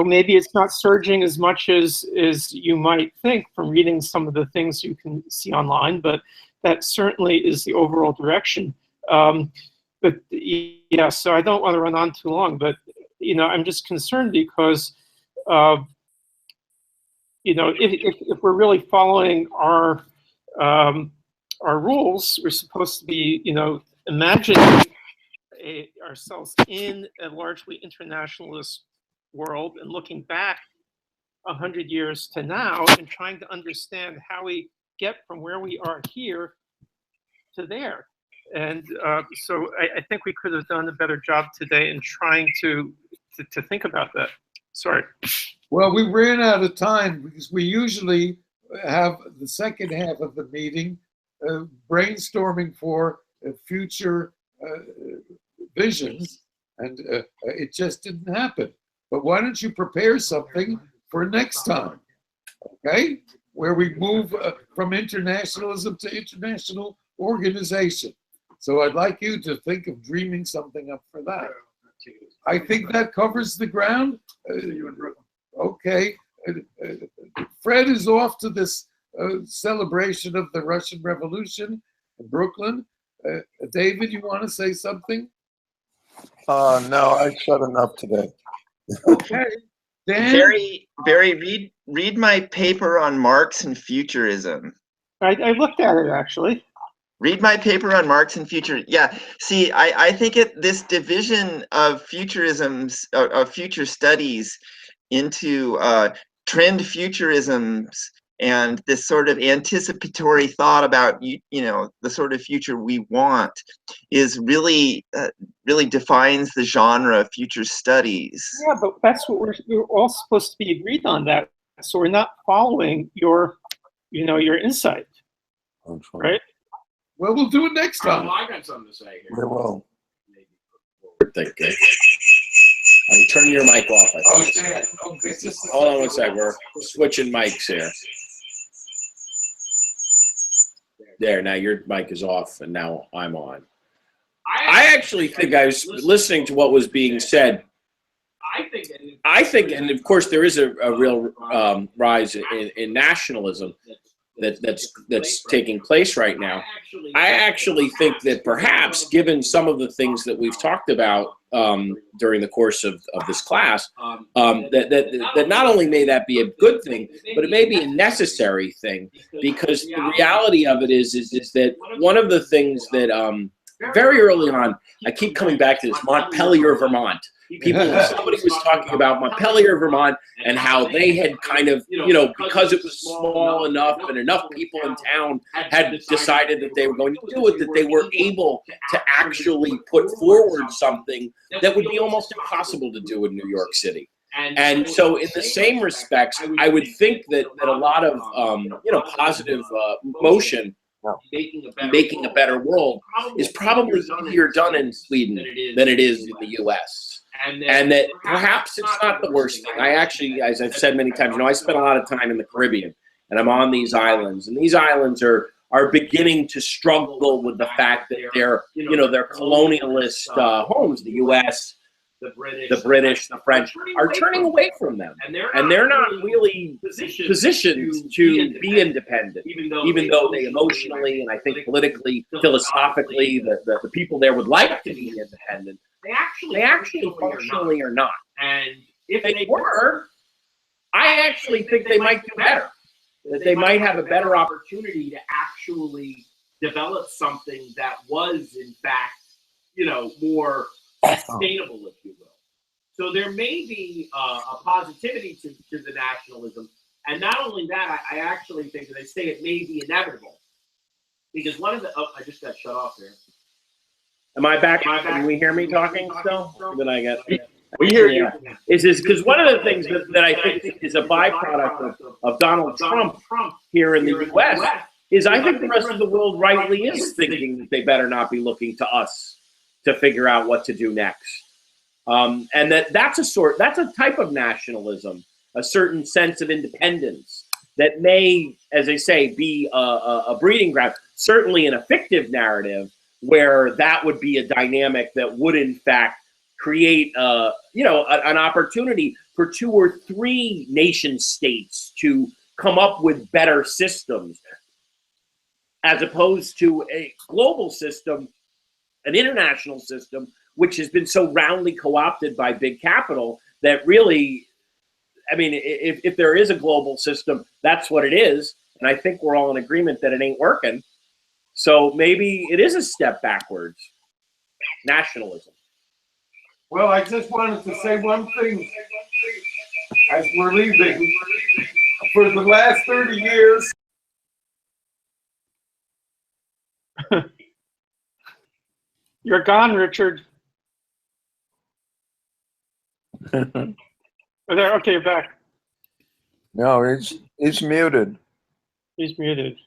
maybe it's not surging as much as you might think from reading some of the things you can see online, but that certainly is the overall direction. But yeah, so I don't want to run on too long, but you know, I'm just concerned because you know, if we're really following our rules, we're supposed to be, you know, imagining ourselves in a largely internationalist world and looking back 100 years to now and trying to understand how we get from where we are here to there. And so I think we could have done a better job today in trying to think about that. Sorry. Well, we ran out of time because we usually have the second half of the meeting brainstorming for future visions, and it just didn't happen. But why don't you prepare something for next time, okay? Where we move from internationalism to international organization. So I'd like you to think of dreaming something up for that. I think that covers the ground. Okay. Fred is off to this celebration of the Russian Revolution in Brooklyn. David, you want to say something? No, I said enough today. Okay. Dan? Barry, read my paper on Marx and futurism. I looked at it, actually. Read my paper on Marx and future. Yeah, see, I think this division of futurisms, of future studies into trend futurisms and this sort of anticipatory thought about, you know, the sort of future we want is really, really defines the genre of future studies. Yeah, but that's what we're all supposed to be agreed on that. So we're not following your, you know, your insight, right? Well, we'll do it next time. I got something to say here. We will. Thinking. Turn your mic off. Oh, Dan. Okay, Hold on one sec. We're switching mics here. There, now your mic is off, and now I'm on. I actually think I was listening to what was being said. I think, and of course, there is a real rise in nationalism that's taking place right now. I actually think that perhaps, given some of the things that we've talked about during the course of this class, that not only may that be a good thing, but it may be a necessary thing, because the reality of it is that one of the things that very early on, I keep coming back to this, Montpelier, Vermont. Somebody was talking about Montpelier, Vermont, and how they had kind of, you know, because it was small enough and enough people in town had decided that they were going to do it, that they were able to actually put forward something that would be almost impossible to do in New York City. And so in the same respects, I would think that a lot of, you know, positive motion, making a better world, is probably easier done in Sweden than it is in the U.S. And that perhaps it's not the worst thing. I actually, as I've said many times, you know, I spent a lot of time in the Caribbean, and I'm on these islands, and these islands are beginning to struggle with the fact that they're, you know, they're colonialist homes. The U.S., the British, the French are turning away from them, and they're not really positioned to be independent, even though they emotionally and I think politically, philosophically, the people there would like to be independent. They actually functionally are not. if they were, I actually think they might do better. That they might have a better opportunity to actually develop something that was, in fact, you know, more sustainable, if you will. So there may be a positivity to the nationalism. And not only that, I actually think that they say it may be inevitable. Because one of the, I just got shut off there. Am I back? Can we hear me talking still? Then I get. We hear you. Is because one of the things that I think is a byproduct of Donald Trump here in the U.S. is I think the rest of the world rightly is thinking that they better not be looking to us to figure out what to do next. And that's a type of nationalism, a certain sense of independence that may, as they say, be a breeding ground, certainly in a fictive narrative where that would be a dynamic that would in fact create an opportunity for 2 or 3 nation states to come up with better systems, as opposed to a global system, an international system, which has been so roundly co-opted by big capital that really, I mean, if there is a global system, that's what it is. And I think we're all in agreement that it ain't working. So maybe it is a step backwards, nationalism. Well, I just wanted to say one thing as we're leaving. For the last 30 years, You're gone, Richard. Oh, there. Okay, you're back. No, he's muted. He's muted.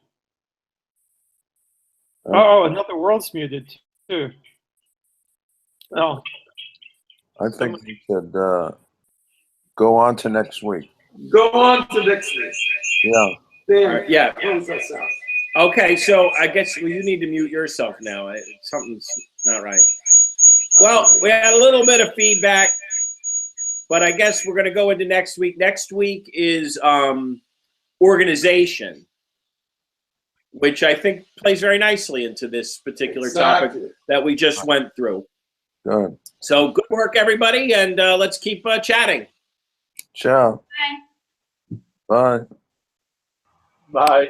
Oh, another world's muted too. Oh, I think he said go on to next week. go on to next week. Yeah. There, Yeah. close us out. Okay, so I guess you need to mute yourself now. Something's not right. Well, we had a little bit of feedback, but I guess we're going to go into next week. Next week is organization, which I think plays very nicely into this particular topic that we just went through. Good. So good work, everybody, and let's keep chatting. Ciao. Bye. Bye. Bye.